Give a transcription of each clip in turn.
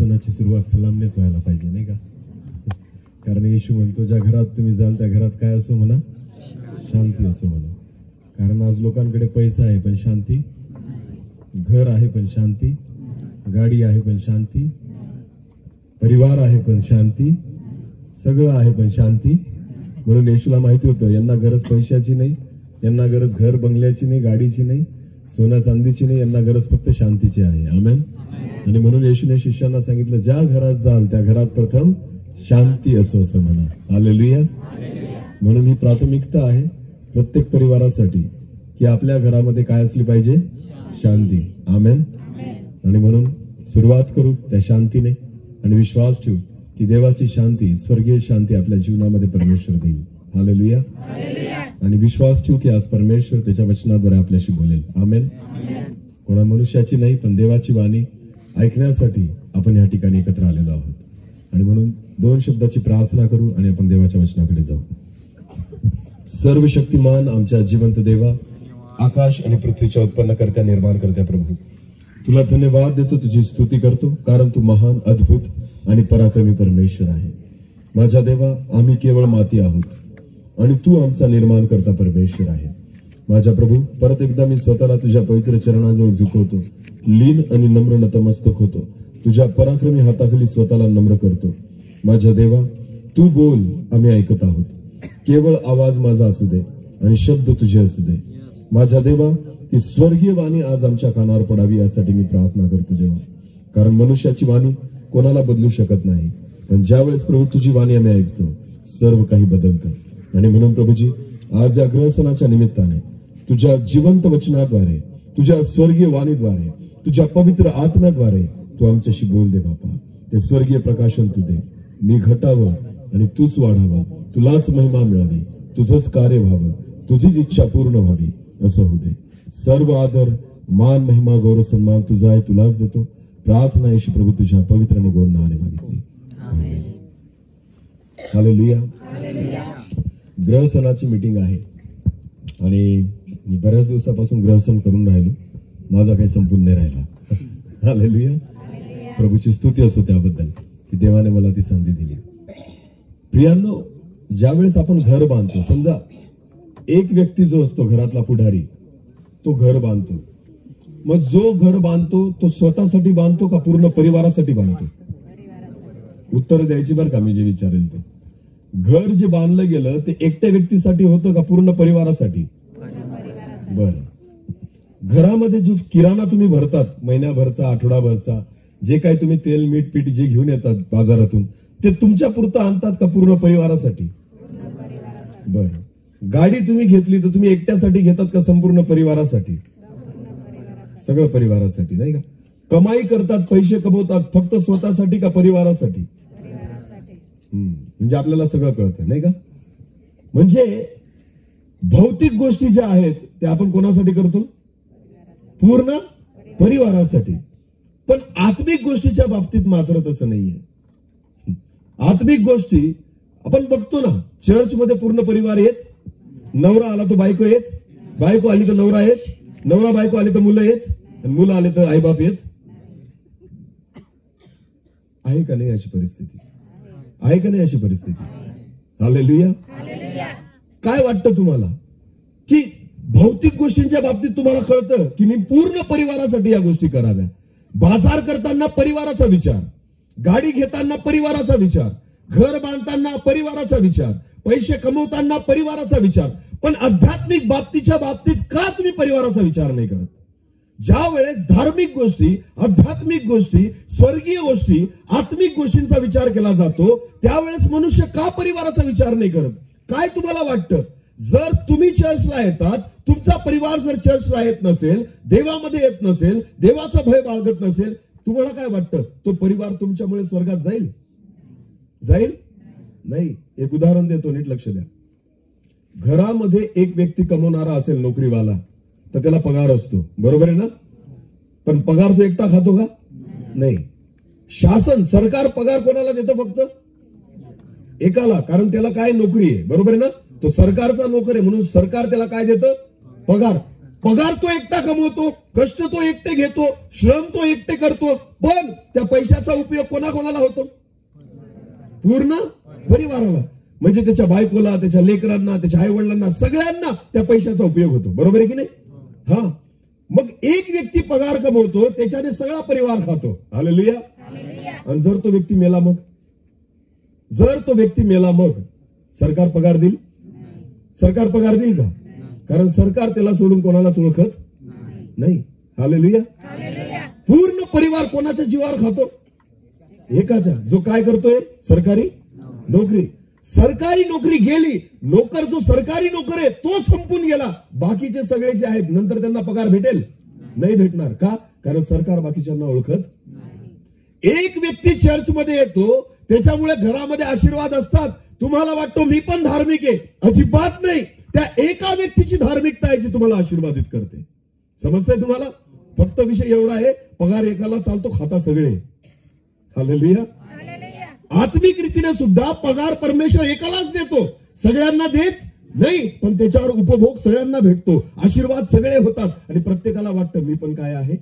सणाची सुरुवात सलामनेच व्हायला पाहिजे, नाही का? कारण येशू म्हणतो ज्या घरात तुम्ही जाल त्या घरात काय असो म्हणा, शांती असो म्हणा. कारण आज लोकांकडे पैसा आहे पण शांती, घर आहे पण शांती, गाडी आहे पण शांती, परिवार आहे पण शांती, सगळं आहे पण शांती. म्हणून येशूला माहिती होतं यांना गरज पैशाची नाही, यांना गरज घर बंगल्याची नाही, गाडीची नाही, सोन्या चांदीची नाही, यांना गरज फक्त शांतीची आहे. आमेन. आणि म्हणून येशूने शिष्यांना सांगितलं ज्या घरात जाल त्या घरात प्रथम शांती असो असं म्हणा. हालेलुया. म्हणून ही प्राथमिकता आहे प्रत्येक परिवारासाठी की आपल्या घरामध्ये काय असली पाहिजे, शांती. आमेन. आणि म्हणून सुरुवात करू त्या शांतीने आणि विश्वास ठेवू की देवाची शांती, स्वर्गीय शांती आपल्या जीवनामध्ये परमेश्वर देईल. हालेलुया. आणि विश्वास ठेवू की आज परमेश्वर त्याच्या वचनाद्वारे आपल्याशी बोलेल. आमेन. कोणा मनुष्याची नाही पण देवाची वाणी ऐकण्यासाठी आपण या ठिकाणी एकत्र आलेलो आहोत. आणि म्हणून 2 शब्दाची प्रार्थना करू आणि आपण देवाच्या वचनाकडे जाऊ. सर्व शक्तिमान आमच्या जिवंत देवा, आकाश आणि पृथ्वीच्या उत्पन्नकर्त्या, निर्माणकर्त्या प्रभू, तुला धन्यवाद देतो, तुझी स्तुती करतो कारण तू महान, अद्भुत आणि पराक्रमी परमेश्वर आहे. माझ्या देवा, आम्ही केवळ माती आहोत आणि तू आमचा निर्माण करता परमेश्वर आहे. माझ्या प्रभू, परत एकदा मी स्वतःला तुझ्या पवित्र चरणाजवळ झुकवतो, लीन आणि नम्र नतमस्तक होतो, तुझ्या पराक्रमी हाताखाली स्वतःला नम्र करतो. माझ्या देवा, तू बोल, आम्ही ऐकत आहोत. केवळ आवाज माझा असू दे आणि शब्द तुझे असू दे. माझ्या देवा, ती स्वर्गीय वाणी आज आमच्या कानावर पडावी यासाठी मी प्रार्थना करतो देवा. कारण मनुष्याची वाणी कोणाला बदलू शकत नाही, पण ज्यावेळेस प्रभू तुझी वाणी आम्ही ऐकतो सर्व काही बदलतं. आणि म्हणून प्रभूजी, आज या ग्रहसणाच्या निमित्ताने तुझ्या जिवंत वचनाद्वारे, तुझ्या स्वर्गीय वाणीद्वारे, तुझ्या पवित्र आत्म्याद्वारे तू आमच्याशी बोल दे बापा. ते स्वर्गीय प्रकाशन तू दे. मी घटावं आणि तूच वाढावं, तुलाच महिमा मिळावी, तुझंच कार्य व्हावं, तुझीच इच्छा पूर्ण व्हावी असं होऊ दे. सर्व आदर, मान, महिमा, गौरव, सन्मान तुझा आहे, तुलाच देतो. प्रार्थना येशू प्रभू तुझ्या पवित्र आणि गौर नावाने मागितली. आमेन. हालेलुया. ग्रहसणाची मीटिंग आहे आणि मी बऱ्याच दिवसापासून ग्रहसण करून राहिलो, माझा काही संपूर्ण नाही राहिला. हालेलुया. प्रभूची स्तुती असो त्याबद्दल की देवाने मला ती संधी दिली. प्रियांनो, ज्यावेळेस आपण घर बांधतो, समजा एक व्यक्ती जो असतो घरातला पुढारी, तो घर बांधतो. मग जो घर बांधतो तो स्वतःसाठी बांधतो का पूर्ण परिवारासाठी बांधतो? उत्तर द्यायची बरं का मी जे विचारेल ते. घर जे बांधलं गेलं ते एकट्या व्यक्तीसाठी होतं का पूर्ण परिवारासाठी? बर. घरामध्ये जो किराणा तुम्ही भरतात, महिन्याभरचा, आठवडाभरचा, जे काही तुम्ही तेल, मीठ, पीठ जे घेऊन येतात बाजारातून, ते तुमच्या पुरतं आणतात का पूर्ण परिवारासाठी? बर. गाडी तुम्ही घेतली तर तुम्ही एकट्यासाठी घेतात का संपूर्ण परिवारासाठी? सगळं परिवारासाठी, नाही का? कमाई करतात, पैसे कमवतात, फक्त स्वतःसाठी का परिवारासाठी? म्हणजे आपल्याला सगळं कळतं, नाही का? म्हणजे भौतिक गोष्टी ज्या आहेत त्या आपण कोणासाठी करतो? पूर्ण परिवारासाठी. पण आत्मिक गोष्टीच्या बाबतीत मात्र तसं नाहीये. आत्मिक गोष्टी आपण बघतो ना, चर्च मध्ये पूर्ण परिवार येत, नवरा आला तर बायको येत, बायको आली तर नवरा येत, नवरा बायको आली तर मुलं येत, मुलं आले तर आईबाप येत. आहे का नाही अशी परिस्थिती? आहे का नाही अशी परिस्थिती? हालेलुया. काय वाटतं तुम्हाला की भौतिक गोष्टींच्या बाबतीत तुम्हाला कळतं की मी पूर्ण परिवारासाठी या गोष्टी कराव्या? बाजार करताना परिवाराचा विचार, गाडी घेताना परिवाराचा विचार, घर बांधताना परिवाराचा विचार, पैसे कमवताना परिवाराचा विचार. पण आध्यात्मिक बाबतीच्या बाबतीत का तुम्ही परिवाराचा विचार नाही करत? ज्या वेळेस धार्मिक गोष्टी, आध्यात्मिक गोष्टी, स्वर्गीय गोष्टी, आत्मिक गोष्टींचा विचार केला जातो, त्यावेळेस मनुष्य का परिवाराचा विचार नाही करत? काय तुम्हाला वाटतं? जर तुम्ही चर्चला येतात, तुमचा परिवार जर चर्चला येत नसेल, देवामध्ये येत नसेल, देवाचा भय बाळगत नसेल, तुम्हाला काय वाटतं? तो परिवार तुमच्यामुळे स्वर्गात जाईल? जाईल नाही. एक उदाहरण देतो, नीट लक्ष द्या. घरामध्ये एक व्यक्ती कमवणारा असेल, नोकरीवाला, तर त्याला पगार असतो, बरोबर आहे ना? पण पगार तो एकटा खातो का? नाही. शासन, सरकार पगार कोणाला देतं? फक्त एकाला. कारण त्याला काय, नोकरी आहे, बरोबर आहे ना? तो सरकारचा नोकर आहे म्हणून सरकार त्याला काय देतं? पगार. पगार तो एकटा कमवतो, कष्ट तो एकटे घेतो, श्रम तो एकटे करतो, पण त्या पैशाचा उपयोग कोणाकोणाला होतो? पूर्ण परिवाराला. म्हणजे त्याच्या बायकोला, त्याच्या लेकरांना, त्याच्या आई वडिलांना, सगळ्यांना त्या पैशाचा उपयोग होतो. बरोबर आहे की नाही? हा. मग एक व्यक्ती पगार कमवतो, त्याच्याने सगळा परिवार खातो. हालेलुया. आणि जर तो व्यक्ती मेला मग, जर तो व्यक्ती मेला मग सरकार पगार देईल? सरकार पगार देईल का? कारण सरकार त्याला सोडून कोणालाच ओळखत नाही. हालेलुया. पूर्ण परिवार कोणाच्या जीवावर खातो? एकाच्या. जो काय करतोय? सरकारी नोकरी. सरकारी नोकरी गेली, नोकर जो सरकारी नोकर आहे तो संपून गेला, बाकीचे सगळे जे आहेत नंतर त्यांना पगार भेटेल? नाही भेटणार. का? कारण सरकार बाकीच्यांना ओळखत. एक व्यक्ती चर्चमध्ये येतो, त्याच्यामुळे घरामध्ये आशीर्वाद असतात. तुम्हाला वाटतो मी पण धार्मिक आहे? अजिबात नाही. त्या एका व्यक्तीची धार्मिकता आहे जी तुम्हाला आशीर्वादित करते. समजतंय तुम्हाला? फक्त विषय एवढा आहे, पगार एकाला चालतो, खाता सगळे. हालेलुया. आत्मिक रीतीने सुद्धा पगार परमेश्वर एकालाच देतो, सगळ्यांना देत नाही. पण त्याच्यावर उपभोग सगळ्यांना भेटतो, आशीर्वाद सगळे होतात आणि प्रत्येकाला वाटतं मी पण काय आहे?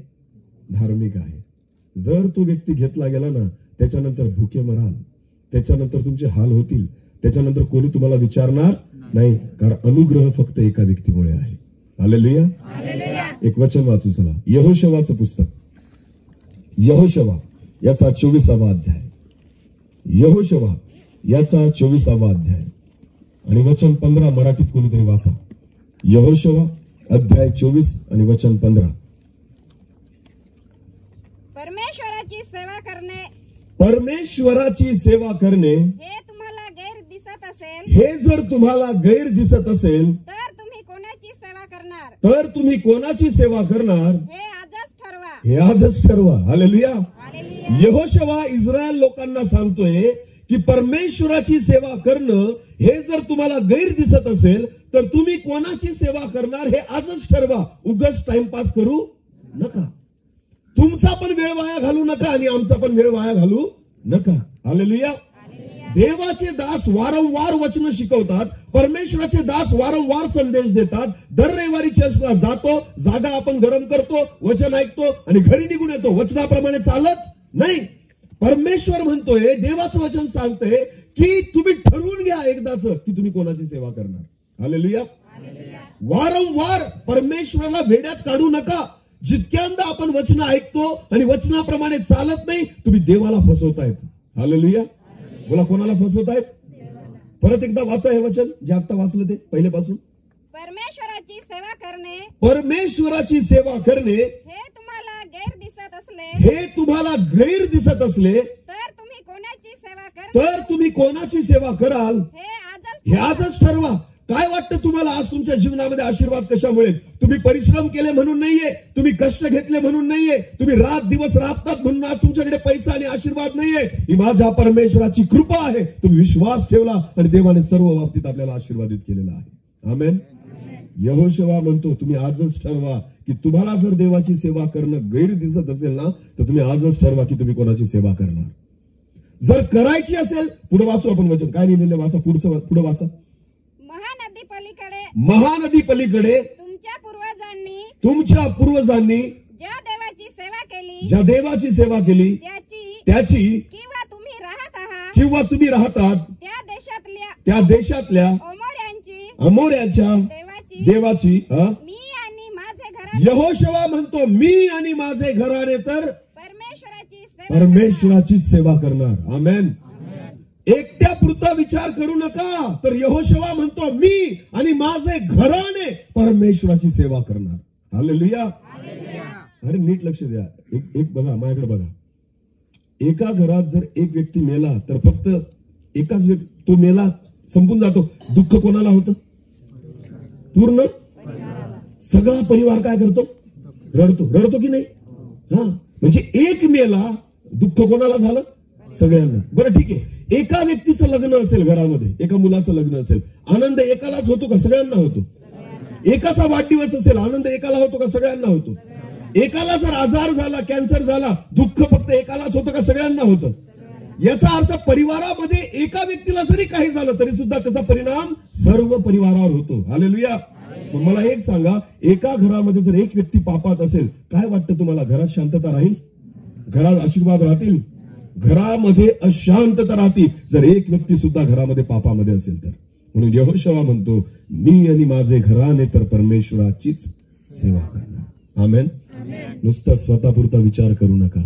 धार्मिक आहे. जर तो व्यक्ती घेतला गेला ना, त्याच्यानंतर भुके मराल, त्याच्यानंतर तुमचे हाल होतील, त्याच्यानंतर कोणी तुम्हाला विचारणार नाही. कारण अनुग्रह फक्त एका व्यक्तीमुळे आहे. हालेलुया. एक वचन वाचू चला. यहोशवाचं पुस्तक, यहोशवा याचा 24वा अध्याय. यहोशवा याचा 24वा अध्याय आणि वचन 15 मराठीत कोणीतरी वाचा. यहोशवा अध्याय 24 आणि वचन 15. परमेश्वराची सेवा करणे, परमेश्वराची सेवा करणे हे तुम्हाला गैर दिसत असेल, हे जर तुम्हाला गैर दिसत असेल तर तुम्ही कोणाची सेवा करणार? तर तुम्ही कोणाची सेवा करणार? हे आजच ठरवा. हे आजच ठरवा. हालेलुया. हालेलुया. यहोशवा इस्रायल लोकांना सांगतोय की परमेश्वराची सेवा करणं हे जर तुम्हाला गैर दिसत असेल तर तुम्ही कोणाची सेवा करणार हे आजच ठरवा. उगाच टाइमपास करू नका. तुमचा पण वेळ वाया घालू नका आणि आमचा पण वेळ वाया घालू नका. हालेलुया. देवाचे दास वारंवार वचन शिकवतात, परमेश्वराचे दास वारंवार संदेश देतात. दर रविवारी चर्चला जातो, जागा आपण गरम करतो, वचन ऐकतो आणि घरी निघून येतो. वचनाप्रमाणे चालत नाही. परमेश्वर म्हणतोय, देवाचं वचन सांगतंय की तुम्ही ठरवून घ्या एकदाच की तुम्ही कोणाची सेवा करणार. हालेलुया. वारंवार परमेश्वराला वेड्यात काढू नका. जितक्यांदा आपण वचन ऐकतो आणि वचनाप्रमाणे चालत नाही, तुम्ही देवाला फसवतायत. हालेलुया. बोला, कोणाला फसवतायत? परत एकदा वाचा हे वचन जे आता वाचलं ते पहिलेपासून. परमेश्वराची सेवा करणे, परमेश्वराची सेवा करणे हे तुम्हाला गैर दिसत असले, हे तुम्हाला गैर दिसत असले तर तुम्ही कोणाची सेवा कर, तर तुम्ही कोणाची सेवा कराल हे हे आजच ठरवा. काय वाटतं तुम्हाला आज तुमच्या जीवनामध्ये आशीर्वाद कशामुळे? तुम्ही परिश्रम केले म्हणून नाहीये, तुम्ही कष्ट घेतले म्हणून नाहीये, तुम्ही रात दिवस राबतात म्हणून आज तुमच्याकडे पैसा आणि आशीर्वाद नाहीये. ही माझ्या परमेश्वराची कृपा आहे. तुम्ही विश्वास ठेवला आणि देवाने सर्व बाबतीत आपल्याला आशीर्वादित केलेला आहे. आमेन. यहोशवा म्हणतो तुम्ही आजच ठरवा की तुम्हाला जर देवाची सेवा करणं गैर दिसत असेल ना, तर तुम्ही आजच ठरवा की तुम्ही कोणाची सेवा करणार. जर करायची असेल, पुढे वाचू आपण वचन काय लिहिलेलं, वाचा पुढचं, पुढे वाचा. महानदी पलीकडे, महानदी पलीकडे तुमच्या पूर्वजांनी ज्या देवाची सेवा केली, ज्या देवाची सेवा केली त्याची किंवा तुम्ही राहतात त्या देशातल्या अमोऱ्यांच्या देवाची मी आणि माझे घराणे, यहोशवा म्हणतो मी आणि माझे घराणे तर परमेश्वराची सेवा करणार. आमेन. एकट्या पुरता विचार करू नका, तर यहोशवा म्हणतो मी आणि माझे घराणे परमेश्वराची सेवा करणार. हालेलुया. अरे नीट लक्ष द्या. एक बघा, माझ्याकडे बघा. एका घरात जर एक व्यक्ती मेला तर फक्त एकाच व्यक्ती, तो मेला संपून जातो. दुःख कोणाला होतं? पूर्ण सगळा परिवार काय करतो? रडतो की नाही? हा, म्हणजे एक मेला, दुःख कोणाला झालं? सगळ्यांना. बरं ठीक आहे, एका व्यक्तीचं लग्न असेल घरामध्ये, एका मुलाचं लग्न असेल, आनंद एकालाच होतो का? सगळ्यांना होतो. एकाचा वाढदिवस असेल, आनंद एकाला होतो का? सगळ्यांना होतो. एकाला जर आजार झाला, कॅन्सर झाला, दुःख फक्त एकालाच होतं का? सगळ्यांना होतं. याचा अर्थ परिवारामध्ये एका व्यक्तीला जरी काही झालं तरी सुद्धा त्याचा परिणाम सर्व परिवारावर होतो. हालेलुया. मला एक सांगा, एका घरामध्ये जर एक व्यक्ती पापात असेल, काय वाटतं तुम्हाला? घरात शांतता राहील? घरात आशीर्वाद राहतील, घरामध्ये अशांतता राहतील जर एक व्यक्ती सुद्धा घरामध्ये पापामध्ये असेल तर. म्हणून यहोशुआ म्हणतो, मी आणि माझे घराणे तर परमेश्वराचीच सेवा करणार. आमेन. नुसतं स्वतःपुरता विचार करू नका,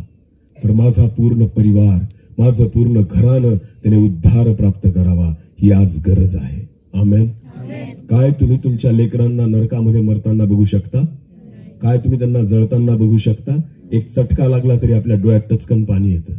तर माझा पूर्ण परिवार, माझं पूर्ण घराणं त्याने उद्धार प्राप्त करावा ही आज गरज आहे. आमेन. काय तुम्ही तुमच्या लेकरांना नरकामध्ये मरताना बघू शकता? काय तुम्ही त्यांना जळताना बघू शकता? एक चटका लागला तरी आपल्या डोळ्यात टचकन पाणी येतं,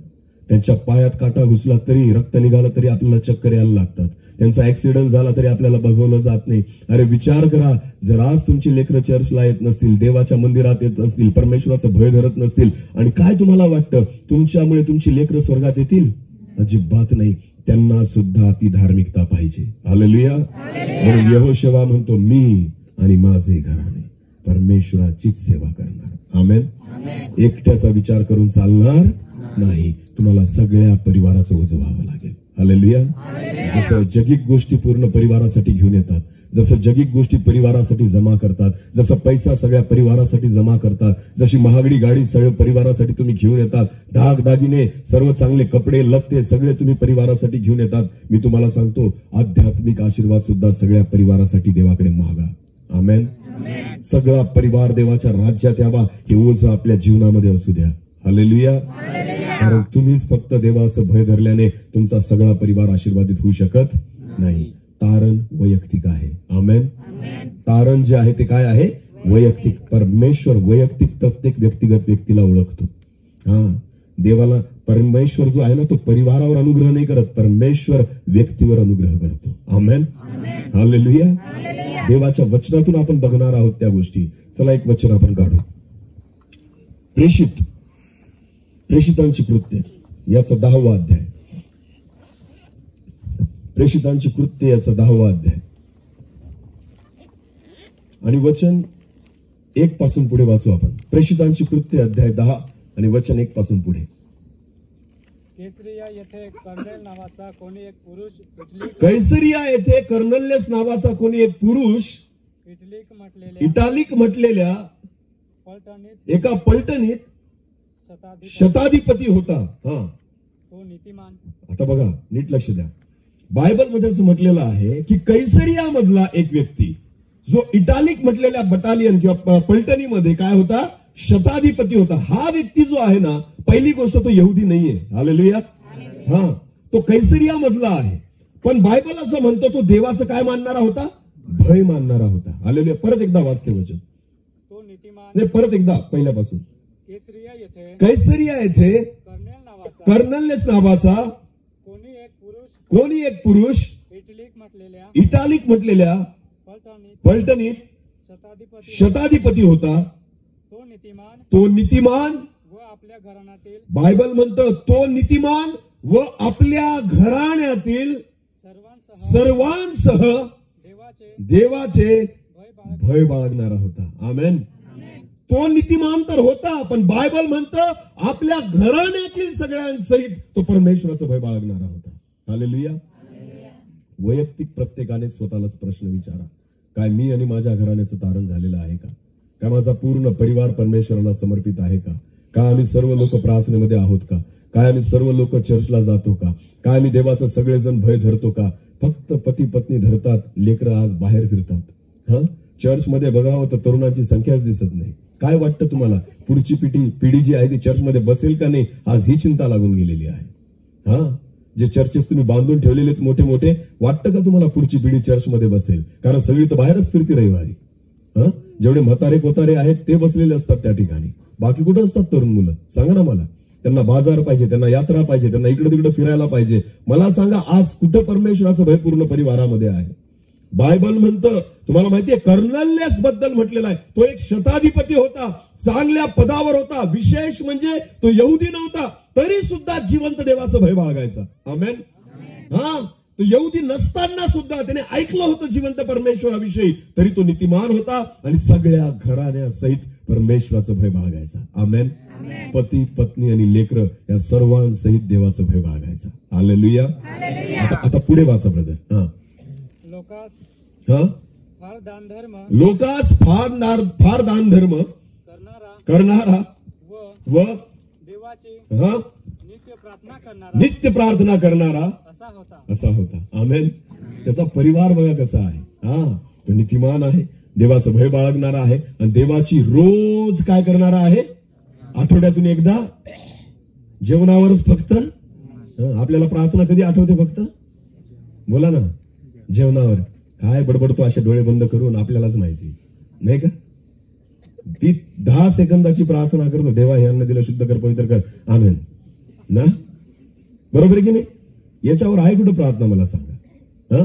त्यांच्या पायात काटा घुसला तरी, रक्त निघालं तरी आपल्याला चक्कर यायला लागतात, त्यांचा ऍक्सिडेंट झाला तरी आपल्याला बघवलं जात नाही. अरे विचार करा, जर आज तुमची लेकरं चर्चला येत नसतील, देवाच्या मंदिरात येत नसतील, परमेश्वराचं भय धरत नसतील, आणि काय तुम्हाला वाटतं तुमच्यामुळे तुमची लेकरं स्वर्गात येतील? अजिबात नाही. त्यांना सुद्धा ती धार्मिकता पाहिजे. हालेलुया. म्हणून यहोशुआ म्हणतो, मी आणि माझे घराणे परमेश्वराचीच सेवा करणार. आमेन. एकट्याचा विचार करून चालणार नाही, तुम्हाला सगळ्या परिवाराचं ओझं व्हावं लागेल. हालेलुया. जसं जगिक गोष्टी पूर्ण परिवारासाठी घेऊन येतात, जसं जगिक गोष्टी परिवारासाठी जमा करतात, जसं पैसा सगळ्या परिवारासाठी जमा करतात, जशी महागडी गाडी सगळ्या परिवारासाठी तुम्ही घेऊन येतात, दागिने, सर्व चांगले कपडे लत्ते सगळे तुम्ही परिवारासाठी घेऊन येतात, मी तुम्हाला सांगतो आध्यात्मिक आशीर्वाद सुद्धा सगळ्या परिवारासाठी देवाकडे मागा. आमेन. सगळा परिवार देवाच्या राज्यात यावा हे ओझं आपल्या जीवनामध्ये असू द्या. हालेलुया. कारण तुम्हीच फक्त देवाचं भय धरल्याने तुमचा सगळा परिवार आशीर्वादित होऊ शकत नाही. तारण वैयक्तिक आहे. आमेन. तारण जे आहे ते काय आहे? वैयक्तिक. परमेश्वर वैयक्तिक प्रत्येक व्यक्तिगत व्यक्तीला ओळखतो. देवाला परमेश्वर जो आहे ना, तो परिवारावर अनुग्रह नाही करत, परमेश्वर व्यक्तीवर अनुग्रह करतो. आमेन. हालेलुया. देवाच्या वचनातून आपण बघणार आहोत त्या गोष्टी. चला एक वचन आपण काढू. प्रेषितांची कृत्य याचा 10वा अध्याय. प्रेषितांची कृत्य याचा 10वा अध्याय आणि वचन 1 पासून पुढे वाचू आपण. प्रेषितांची कृत्य अध्याय 10 आणि वचन 1 पासून पुढे. कैसरिया येथे कर्नेल नावाचा कोणी एक पुरुष कैसरिया येथे कर्नेलियस नावाचा कोणी एक पुरुष इटालिक म्हटलेल्या एका पलटणीत शताधिपती होता. तो नीतिमान. आता बघा, नीट लक्ष द्या. बायबल मध्ये असं म्हटलेलं आहे की कैसरिया मधला एक व्यक्ती जो इटालिक म्हटलेल्या बटालियन किंवा पलटणीमध्ये काय होता? शताधिपती होता. हा व्यक्ती जो आहे ना, पहिली गोष्ट तो यहुदी नाहीये. हालेलुया. तो कैसरिया मधला आहे, पण बायबल असं म्हणतो तो देवाचं काय मानणारा होता? भय मानणारा होता. हालेलुया. परत एकदा वाचते वचन. तो नीतिमान. नाही, परत एकदा पहिल्यापासून. कैसरिया येथे कर्नेलियस नावाचा कोणी एक पुरुष इटालिक म्हटलेल्या पलटणीत शताधिपती होता. तो नीतिमान व आपल्या घराण्यातील. बायबल म्हणतं तो नीतिमान व आपल्या घराण्यातील सर्वांसह देवाचे भय बाळगणारा होता. आमेन. तो नीतिमान तर होता, पण बायबल म्हणतं आपल्या घराण्यातील सगळ्यांसहित तो परमेश्वराचं भय बाळगणारा होता. हालेलुया. वैयक्तिक प्रत्येकाने स्वतःलाच प्रश्न विचारा, काय मी आणि माझ्या घराण्याचं तारण झालेलं आहे का? काय माझा पूर्ण परिवार परमेश्वराला समर्पित आहे का? काय आम्ही सर्व लोक प्रार्थनेमध्ये आहोत का? काय आम्ही सर्व लोक चर्चला जातो का? काय आम्ही देवाचं सगळेजण भय धरतो का? फक्त पती पत्नी धरतात, लेकरं आज बाहेर फिरतात. चर्चमध्ये बघावं तर तरुणांची संख्याच दिसत नाही. काय वाटतं तुम्हाला, पुढची पिढी जी आहे ती चर्चमध्ये बसेल का नाही? आज ही चिंता लागून गेलेली आहे. जे चर्चेस तुम्ही बांधून ठेवलेले मोठे मोठे, वाटतं का तुम्हाला पुढची पिढी चर्चमध्ये बसेल? कारण सगळी तर बाहेरच फिरती रविवारी. जेवढे म्हातारे कोतारे आहेत ते बसलेले असतात त्या ठिकाणी. बाकी कुठं असतात तरुण मुलं? सांगा ना मला. त्यांना बाजार पाहिजे, त्यांना यात्रा पाहिजे, त्यांना इकडे तिकडे फिरायला पाहिजे. मला सांगा, आज कुठं परमेश्वराचं भय पूर्ण परिवारामध्ये आहे? बायबल म्हणतं, तुम्हाला माहितीये कर्नेलियस बद्दल म्हटलेलं आहे, तो एक शताधिपती होता, चांगल्या पदावर होता. विशेष म्हणजे तो यहुदी नव्हता, तरी सुद्धा जिवंत देवाचं भय बाळगायचा. आमेन. तो यहुदी नसताना सुद्धा त्याने ऐकलं होतं जिवंत परमेश्वराविषयी, तरी तो नीतिमान होता आणि सगळ्या घराण्यासहित परमेश्वराचं भय बाळगायचा. आमेन. पती पत्नी आणि लेकरं या सर्वांसहित देवाचं भय बाळगायचा. हालेलुया. आता पुढे वाचा ब्रदर. लोकास फार दान धर्म करणारा व देवाची हा नित्य प्रार्थना करणारा असा होता. आमेन. त्याचा परिवार बघा कसा आहे. हा, तो नीतिमान आहे, देवाचं भय बाळगणारा आहे आणि देवाची रोज काय करणारा आहे, आठवड्यातून एकदा. जेवणावरच फक्त. आपल्याला प्रार्थना कधी आठवते फक्त, बोला ना, जेवणावर. काय बडबडतो असे डोळे बंद करून, आपल्यालाच माहिती नाही का. ती 10 सेकंदाची प्रार्थना करतो, देवा हे अन्न दिलं शुद्ध कर, पवित्र कर, आमेन ना. बरोबर आहे की नाही. याच्यावर आहे कुठं प्रार्थना, मला सांगा.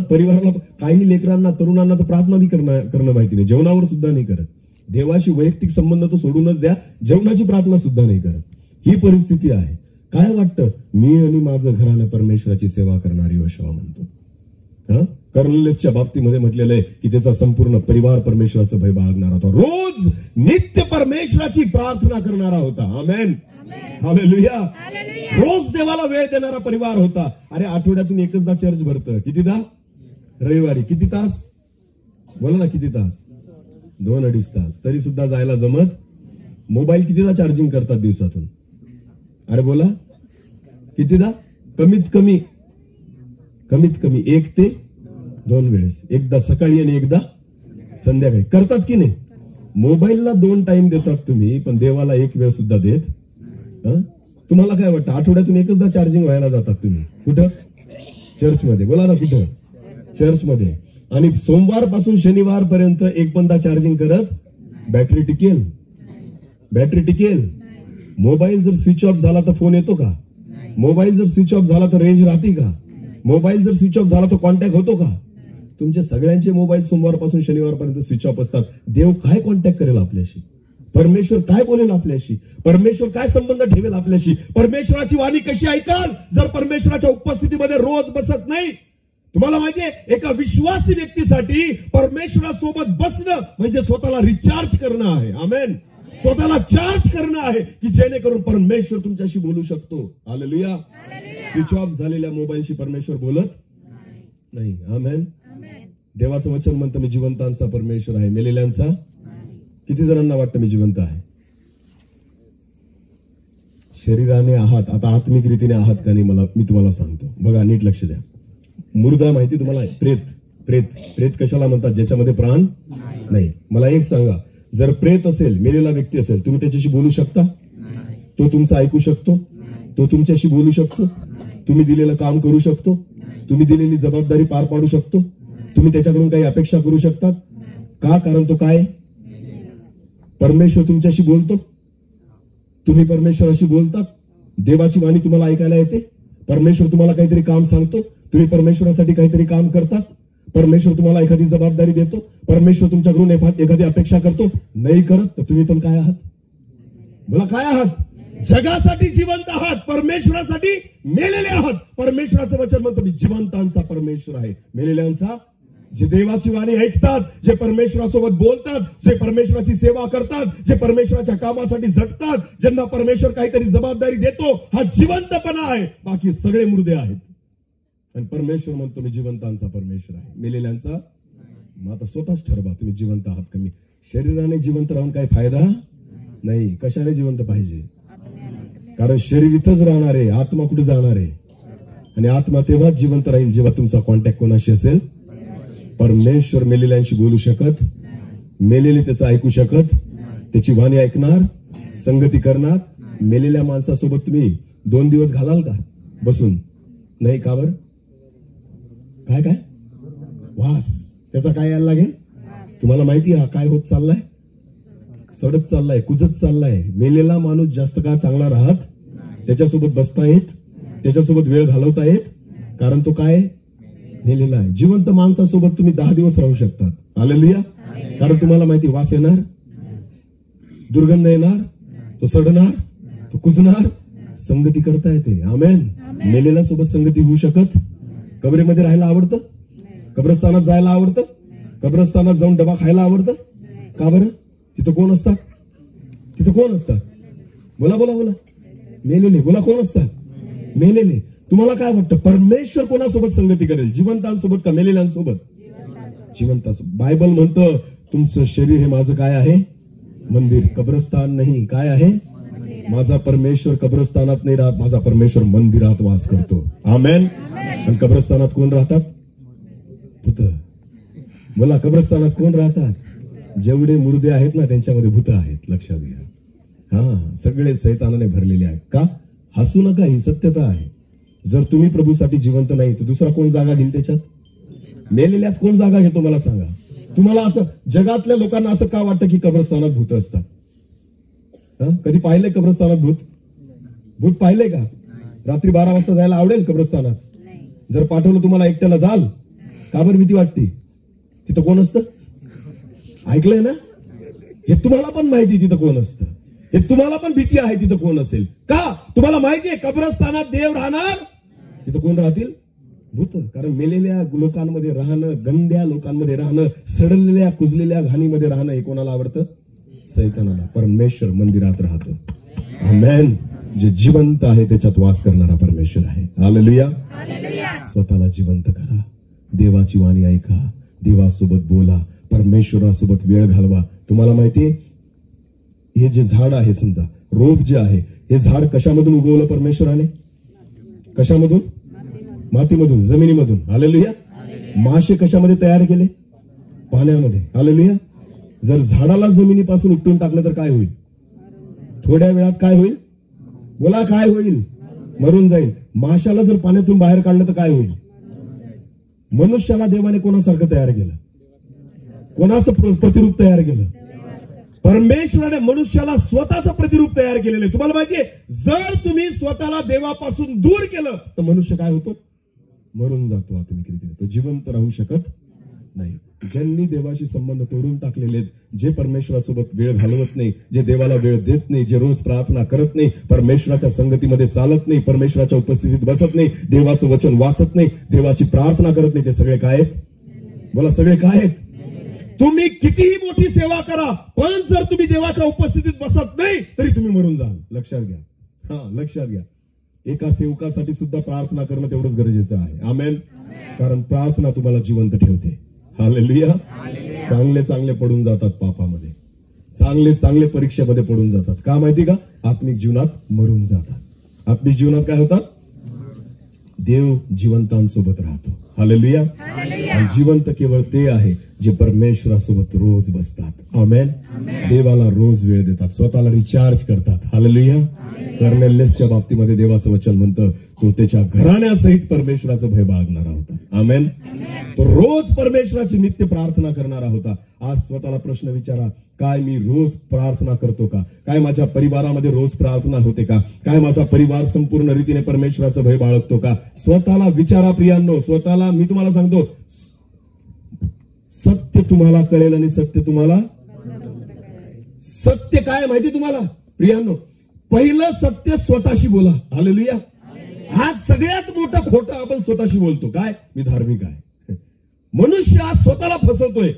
परिवाराला, काही लेकरांना, तरुणांना तर प्रार्थना बी करणं माहिती नाही, जेवणावर सुद्धा नाही करत. देवाशी वैयक्तिक संबंध तर सोडूनच द्या, जेवणाची प्रार्थना सुद्धा नाही करत. ही परिस्थिती आहे. काय वाटतं, मी आणि माझं घराने परमेश्वराची सेवा करणारी यहोशुआ म्हणतो. कर्नेलियसच्या बाबतीमध्ये म्हटलेलं आहे की त्याचा संपूर्ण परिवार परमेश्वराचं भय बाळगणारा होता, रोज नित्य परमेश्वराची प्रार्थना करणारा होता. आमेन, हालेलुया. रोज देवाला वेळ देणारा परिवार होता. अरे, आठवड्यातून एकचदा चर्च भरतं, कितीदा, रविवारी. किती तास, बोला ना, किती तास, 2-2.5 तास. तरी सुद्धा जायला जमत. मोबाईल कितीदा चार्जिंग करतात दिवसातून, अरे बोला, कितीदा, कमीत कमी 1 ते 2 वेळेस, एकदा सकाळी आणि एकदा संध्याकाळी. करतात की नाही. मोबाईलला 2 टाइम देतात तुम्ही, पण देवाला 1 वेळ सुद्धा देत. तुम्हाला काय वाटतं, आठवड्यातून एकचदा चार्जिंग व्हायला जातात तुम्ही, कुठं, चर्चमध्ये. बोला ना, कुठं, चर्चमध्ये. आणि सोमवार पासून शनिवार पर्यंत 1 बंदा चार्जिंग करत, बॅटरी टिकेल. मोबाईल जर स्विच ऑफ झाला तर फोन येतो का. मोबाईल जर स्विच ऑफ झाला तर रेंज राहते का. मोबाईल जर स्विच ऑफ झाला तर कॉन्टॅक्ट होतो का. तुमचे सगळ्यांचे मोबाईल सोमवार पासून शनिवार पर्यंत स्विच ऑफ असतात. देव काय कॉन्टॅक्ट करेल आपल्याशी, परमेश्वर काय बोलेल आपल्याशी, परमेश्वर काय संबंध ठेवेल आपल्याशी. परमेश्वराची वाणी कशी ऐकाल, जर परमेश्वराच्या उपस्थितीमध्ये रोज बसत नाही. तुम्हाला माहितीये, एका विश्वासी व्यक्तीसाठी परमेश्वरासोबत बसणं म्हणजे स्वतःला रिचार्ज करणं आहे. आमेन. स्वतःला चार्ज करणं आहे की जेणेकरून परमेश्वर तुमच्याशी बोलू शकतो. हालेलुया. स्विच ऑफ झालेल्या मोबाईलशी परमेश्वर बोलत नाही. आमेन. देवाचं वचन म्हणतं, मी जिवंतांचा परमेश्वर आहे, मेलेल्यांचा. किती जणांना वाटतं मी जिवंत आहे. शरीराने आहात, आता आत्मिक रीतीने आहात का नाही, मी तुम्हाला सांगतो. बघा, नीट लक्ष द्या. मुर्दा माहिती तुम्हाला, प्रेत कशाला म्हणतात, ज्याच्यामध्ये प्राण नाही. मला एक सांगा, जर प्रेत असेल, मेलेला व्यक्ती असेल, तुम्ही त्याच्याशी बोलू शकता. तो तुमचं ऐकू शकतो, तो तुमच्याशी बोलू शकतो, तुम्ही दिलेलं काम करू शकतो, तुम्ही दिलेली जबाबदारी पार पाडू शकतो, तुम्ही त्याच्याकडून काही अपेक्षा करू शकतात का. कारण तो काय, परमेश्वर तुमच्याशी बोलतो, तुम्ही परमेश्वराशी बोलतात. देवाची वाणी तुम्हाला ऐकायला येते. परमेश्वर तुम्हाला काहीतरी काम सांगतो, तुम्ही परमेश्वरासाठी काहीतरी काम करतात. परमेश्वर तुम्हाला एखादी जबाबदारी देतो, परमेश्वर तुमच्याकडून एखादी अपेक्षा करतो, नाही करत तर तुम्ही पण काय आहात, बोला काय आहात, जगासाठी जिवंत आहात, परमेश्वरासाठी मेलेले आहात. परमेश्वराचं वचन म्हणतं, मी जिवंतांचा परमेश्वर आहे, मेलेल्यांचा. जे देवाची वाणी ऐकतात, जे परमेश्वरासोबत बोलतात, जे परमेश्वराची सेवा करतात, जे परमेश्वराच्या कामासाठी झटतात, ज्यांना परमेश्वर काहीतरी जबाबदारी देतो, हा जिवंतपणा आहे. बाकी सगळे मुर्दे आहेत. आणि परमेश्वर म्हणतो, मी जिवंतांचा परमेश्वर आहे, मेलेल्यांचा. मग आता स्वतःच ठरवा, तुम्ही जिवंत आहात का. मी शरीराने जिवंत राहून काही फायदा नाही. कशाने जिवंत पाहिजे, कारण शरीर इथंच राहणार आहे, आत्मा कुठे जाणार आहे. आणि आत्मा तेव्हाच जिवंत राहील जेव्हा तुमचा कॉन्टॅक्ट कोणाशी असेल. परमेश्वर मेलेल्यांशी बोलू शकत, मेलेले त्याचं ऐकू शकत, त्याची वाणी ऐकणार, संगती करणार. मेलेल्या माणसासोबत तुम्ही 2 दिवस घालाल का बसून, नाही का बरं. काय वास त्याचा काय यायला लागेल. तुम्हाला माहिती हा काय होत चाललाय, सडत चाललाय, कुजत चाललाय. मेलेला माणूस जास्त काळ चांगला राहत, त्याच्यासोबत बसता येत, त्याच्यासोबत वेळ घालवता येत, कारण तो काय मेलेला आहे. जिवंत माणसासोबत तुम्ही 10 दिवस राहू शकतात. हालेलुया. कारण तुम्हाला माहिती, वास येणार, दुर्गंध येणार, तो सडणार, तो कुजणार, संगती करता येते. आमेन. मेलेल्या सोबत संगती होऊ शकत. कबरेमध्ये राहायला आवडतं, कब्रस्तानात जायला आवडतं, कब्रस्तानात जाऊन डबा खायला आवडतं. का बरं. तिथं कोण असतात, तिथं कोण असतात, बोला बोला बोला. मेलेले. बोला कोण असतात, मेलेले. तुम्हाला काय वाटतं, परमेश्वर कोणासोबत संगती करेल, जिवंतांसोबत का मेलेल्यांसोबत. जिवंतासोबत. बायबल म्हणतं, तुमचं शरीर हे माझं काय आहे, मंदिर. कब्रस्तान नाही, काय आहे, माझा परमेश्वर कब्रस्तानात नाही राहत, माझा परमेश्वर मंदिरात वास करतो. आमेन. आणि कब्रस्तानात कोण राहतात? भूत. बोला, कब्रस्तानात कोण राहतात? जेवढे मुर्दे आहेत ना त्यांच्यामध्ये भूत आहेत. लक्षात घ्या. सगळे सैतानाने भरलेले आहेत. का? हसू नका, ही सत्यता आहे. जर तुम्ही प्रभूसाठी जिवंत नाही तर दुसरा कोण जागा घेईल त्याच्यात? मेलेल्यात कोण जागा घेतो मला सांगा. तुम्हाला असं जगातल्या लोकांना असं का वाटतं की कब्रस्तानात भूत असतात? कधी पाहिलंय कब्रस्तानात भूत? भूत पाहिलंय का? रात्री 12 वाजता जायला आवडेल कब्रस्तानात? जर पाठवलं तुम्हाला एकट्याला जाल का? बरं भीती वाटते. तिथं कोण असतं? ऐकलंय ना? हे तुम्हाला पण माहिती तिथं कोण असतं. हे तुम्हाला पण भीती आहे तिथं कोण असेल. का? तुम्हाला माहितीये कब्रस्तानात देव राहणार, तिथं कोण राहतील? भूत. कारण मेलेल्या लोकांमध्ये राहणं, गंद्या लोकांमध्ये राहणं, सडलेल्या कुजलेल्या घाणीमध्ये राहणं हे कोणाला आवडतं? सैतानाला. परमेश्वर मंदिरात राहतो. आमेन. जे जिवंत आहे त्याच्यात वास करणारा परमेश्वर आहे. हालेलुया. स्वतःला जिवंत करा. देवाची वाणी ऐका, देवासोबत बोला, परमेश्वरासोबत वेळ घालवा. तुम्हाला माहितीये हे जे झाड आहे, समजा रोप जे आहे, हे झाड कशामधून उगवलं परमेश्वराने? कशामधून? मातीमधून, जमिनीमधून. हालेलुया. मासे कशामध्ये तयार केले? पाण्यामध्ये. हालेलुया. जर झाडाला जमिनीपासून उपटून टाकलं तर काय होईल? थोड्या वेळात काय होईल? बोला, काय होईल? मरून जाईल. माशाला जर पाण्यातून बाहेर काढलं तर काय होईल? मनुष्याला देवाने कोणासारखं तयार केलं? कोणाचं प्रतिरूप तयार केलं? परमेश्वराने मनुष्याला स्वतःचं प्रतिरूप तयार केलेलं आहे. तुम्हाला माहितीये, जर तुम्ही स्वतःला देवापासून दूर केलं तर मनुष्य काय होतो? मरून जातो. आत्मिक तो जिवंत राहू शकत नाही. ज्यांनी देवाशी संबंध तोडून टाकलेले आहेत, जे परमेश्वरासोबत वेळ घालवत नाही, जे देवाला वेळ देत नाही, जे रोज प्रार्थना करत नाही, परमेश्वराच्या संगतीमध्ये चालत नाही, परमेश्वराच्या उपस्थितीत बसत नाही, देवाचं वचन वाचत नाही, देवाची प्रार्थना करत नाही, ते सगळे काय आहेत? बोला, सगळे काय आहेत? तुम्ही कितीही मोठी सेवा करा, पण जर तुम्ही देवाच्या उपस्थितीत बसत नाही तरी तुम्ही मरून जाल. लक्षात घ्या. लक्षात घ्या. एका सेवकासाठी सुद्धा प्रार्थना करणं तेवढंच गरजेचं आहे. आमेन. कारण प्रार्थना तुम्हाला जिवंत ठेवते. हालेलुया. चांगले चांगले पडून जातात पापामध्ये, चांगले चांगले परीक्षेमध्ये पडून जातात. का माहिती का? आत्मिक जीवनात मरून जातात. आत्मिक जीवनात काय होतात? देव जिवंतांसोबत राहतो. हालेलुया. आणि जिवंत केवळ ते आहे जे परमेश्वरासोबत रोज बसतात. आमेन. देवाला रोज वेळ देतात, स्वतःला रिचार्ज करतात. हालेलुया. कर्नेलियसच्या बाबतीमध्ये देवाचं वचन म्हणतं, तो त्याच्या घराण्यासहित परमेश्वराचं भय बाळगणारा होता. आमेन. तो रोज परमेश्वराची नित्य प्रार्थना करणारा होता. आज स्वतःला प्रश्न विचारा, काय मी रोज प्रार्थना करतो का? काय माझ्या परिवारामध्ये रोज प्रार्थना होते का? काय माझा परिवार संपूर्ण रीतीने परमेश्वराचं भय बाळगतो का? स्वतःला विचारा प्रियांनो. स्वतःला मी तुम्हाला सांगतो, सत्य तुम्हाला कळेल आणि सत्य तुम्हाला. सत्य काय माहिती तुम्हाला प्रियांनो? पहिलं सत्य स्वतःशी बोला. हालेलुया. हा सगळ्यात मोठं खोटं आपण स्वतःशी बोलतो. काय? मी धार्मिक आहे. मनुष्य आज स्वतःला फसवतोय.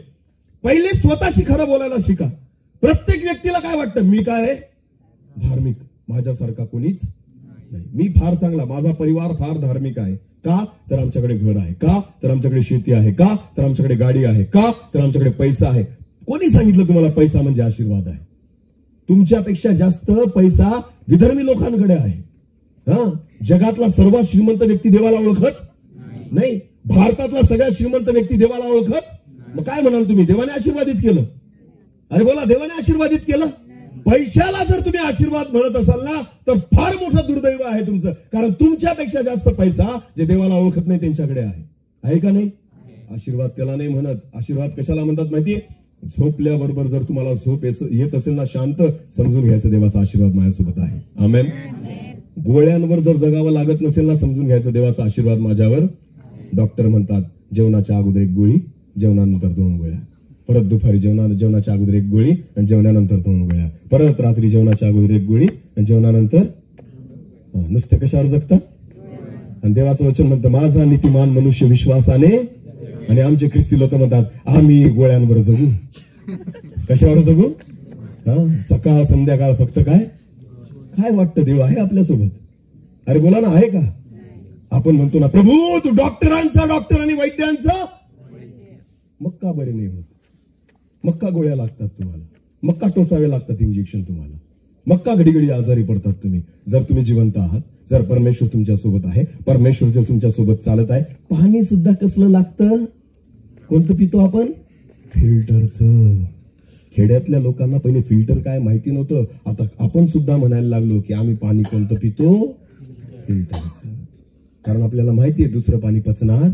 पहिले स्वतःशी खरं बोलायला शिका. प्रत्येक व्यक्तीला काय वाटतं? मी काय आहे? धार्मिक. माझ्यासारखा कोणीच नाही. मी फार चांगला, माझा परिवार फार धार्मिक आहे. का? तर आमच्याकडे घर आहे. का? तर आमच्याकडे शेती आहे. का? तर आमच्याकडे गाडी आहे. का? तर आमच्याकडे पैसा आहे. कोणी सांगितलं तुम्हाला पैसा म्हणजे आशीर्वाद आहे? तुमच्यापेक्षा जास्त पैसा विधर्मी लोकांकडे आहे. जगातला सर्वात श्रीमंत व्यक्ती देवाला ओळखत नाही. भारतातला सगळ्यात श्रीमंत व्यक्ती देवाला ओळखत. मग काय म्हणाल तुम्ही? देवाने आशीर्वादित केलं. अरे बोला, देवाने आशीर्वादित केलं. पैशाला जर तुम्ही आशीर्वाद म्हणत असाल ना तर फार मोठं दुर्दैव आहे तुमचं. कारण तुमच्यापेक्षा जास्त पैसा जे देवाला ओळखत नाही त्यांच्याकडे आहे का नाही? आशीर्वाद त्याला नाही म्हणत. आशीर्वाद कशाला म्हणतात माहितीये? झोपल्याबरोबर जर तुम्हाला झोप येत असेल ना शांत, समजून घ्यायचं देवाचा आशीर्वाद माझ्यासोबत आहे. आमेन. गोळ्यांवर जर जगावं लागत नसेल ना, समजून घ्यायचं देवाचा आशीर्वाद माझ्यावर. डॉक्टर म्हणतात जेवणाच्या अगोदर 1 गोळी, जेवणानंतर 2 गोळ्या, परत दुपारी जेवणाच्या अगोदर 1 गोळी आणि जेवणानंतर 2 गोळ्या, परत रात्री जेवणाच्या अगोदर 1 गोळी आणि जेवणानंतर. नुसते कशावर जगतात? आणि देवाचं वचन म्हणतं, माझा नीतिमान मनुष्य विश्वासाने. आणि आमचे ख्रिस्ती लोक म्हणतात आम्ही गोळ्यांवर जगू. कशावर जगू? सकाळ संध्याकाळ फक्त काय काय वाटतं? देव आहे आपल्यासोबत. अरे बोला ना, आहे का? आपण म्हणतो ना, प्रभू तू डॉक्टरांचा डॉक्टर आणि वैद्यांचा. मग का बरे नाही होत? मग का गोळ्या लागतात तुम्हाला? मग का टोचावे लागतात इंजेक्शन तुम्हाला? मग का घडी घडी आजारी पडतात तुम्ही? जर तुम्ही जिवंत आहात, जर परमेश्वर तुमच्या सोबत आहे, परमेश्वर जर तुमच्या सोबत चालत आहे, पाणी सुद्धा कसलं लागतं? कोणतं पितो आपण? फिल्टरचं. खेड्यातल्या लोकांना पहिले फिल्टर काय माहिती नव्हतं. आता आपण सुद्धा म्हणायला लागलो की आम्ही पाणी कोणतं पितो? फिल्टरचं. कारण आपल्याला माहितीये दुसरं पाणी पचणार.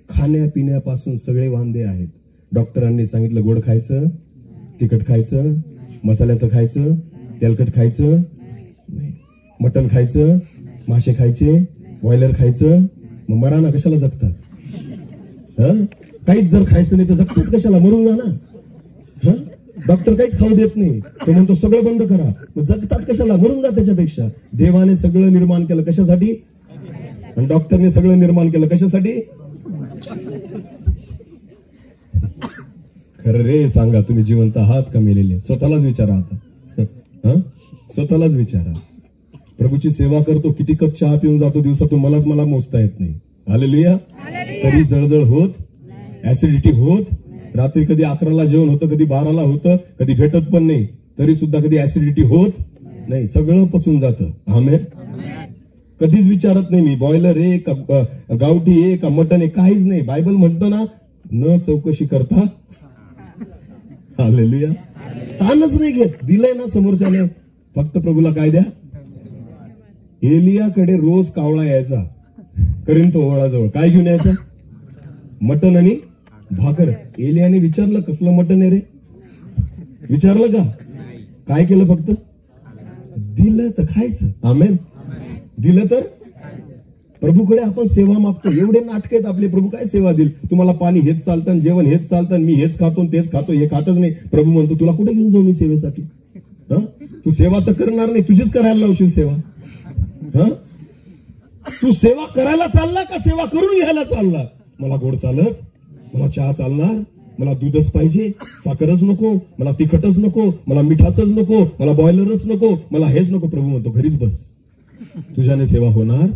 खाण्यापिण्यापासून सगळे वांदे आहेत. डॉक्टरांनी सांगितलं गोड खायचं, तिखट खायचं, मसाल्याचं खायचं, तेलकट खायचं नाही, मटण खायचं, मासे खायचे, बॉयलर खायचं. मग मरा ना, कशाला जगतात? काहीच जर खायचं नाही तर जगतात कशाला? मरून जा ना. डॉक्टर काहीच खाऊ देत नाही, तो म्हणतो सगळं बंद करा. मग जगतात कशाला? मरून जा त्याच्यापेक्षा. देवाने सगळं निर्माण केलं कशासाठी? आणि डॉक्टरने सगळं निर्माण केलं कशासाठी? खरं रे सांगा, तुम्ही जिवंत आहात का मेलेले? स्वतःलाच विचारा आता. स्वतःलाच विचारा. प्रभूची सेवा करतो, किती कप चहा पिऊन जातो दिवसातून मला मोजता येत नाही. हालेलुया. तरी जळजळ होत, ऍसिडिटी होत, रात्री कधी 11ला जेवण होतं, कधी 12ला होतं, कधी भेटत पण नाही, तरी सुद्धा कधी ऍसिडिटी होत नाही, सगळं पचून जातं. आमेन. कधीच विचारत नाही मी बॉयलर आहे का गावठी आहे का मटन आहे, काहीच नाही. बायबल म्हणतो ना, न चौकशी करता. हालेलुया. ताणच नाही घेत. दिलंय ना समोरच्याने, फक्त प्रभूला काय द्या. एलियाकडे रोज कावळा यायचा, करीन तो ओळाजवळ. काय घेऊन यायचा? मटन आणि भाकर. एलियाने विचारलं कसलं मटन आहे रे? विचारलं का? काय केलं? फक्त दिलं तर खायचं. आमेन. दिलं तर. प्रभूकडे आपण सेवा मागतो. एवढे नाटक आहेत आपले. प्रभू काय सेवा देईल? तुम्हाला पाणी हेच चालतं, जेवण हेच चालतं, मी हेच खातो तेच खातो, हे खातच नाही. प्रभू म्हणतो तुला कुठे घेऊन जाऊ मी सेवेसाठी? तू सेवा तर करणार नाही, तुझीच करायला लावशील सेवा. तू सेवा करायला चालला का सेवा करून घ्यायला चालला? मला गोड चालत, मला चहा चालणार, मला दूधच पाहिजे, साखरच नको, मला तिखटच नको, मला मिठाचच नको, मला बॉयलरच नको, मला हेच नको. प्रभू म्हणतो घरीच बस, तुझ्याने सेवा होणार,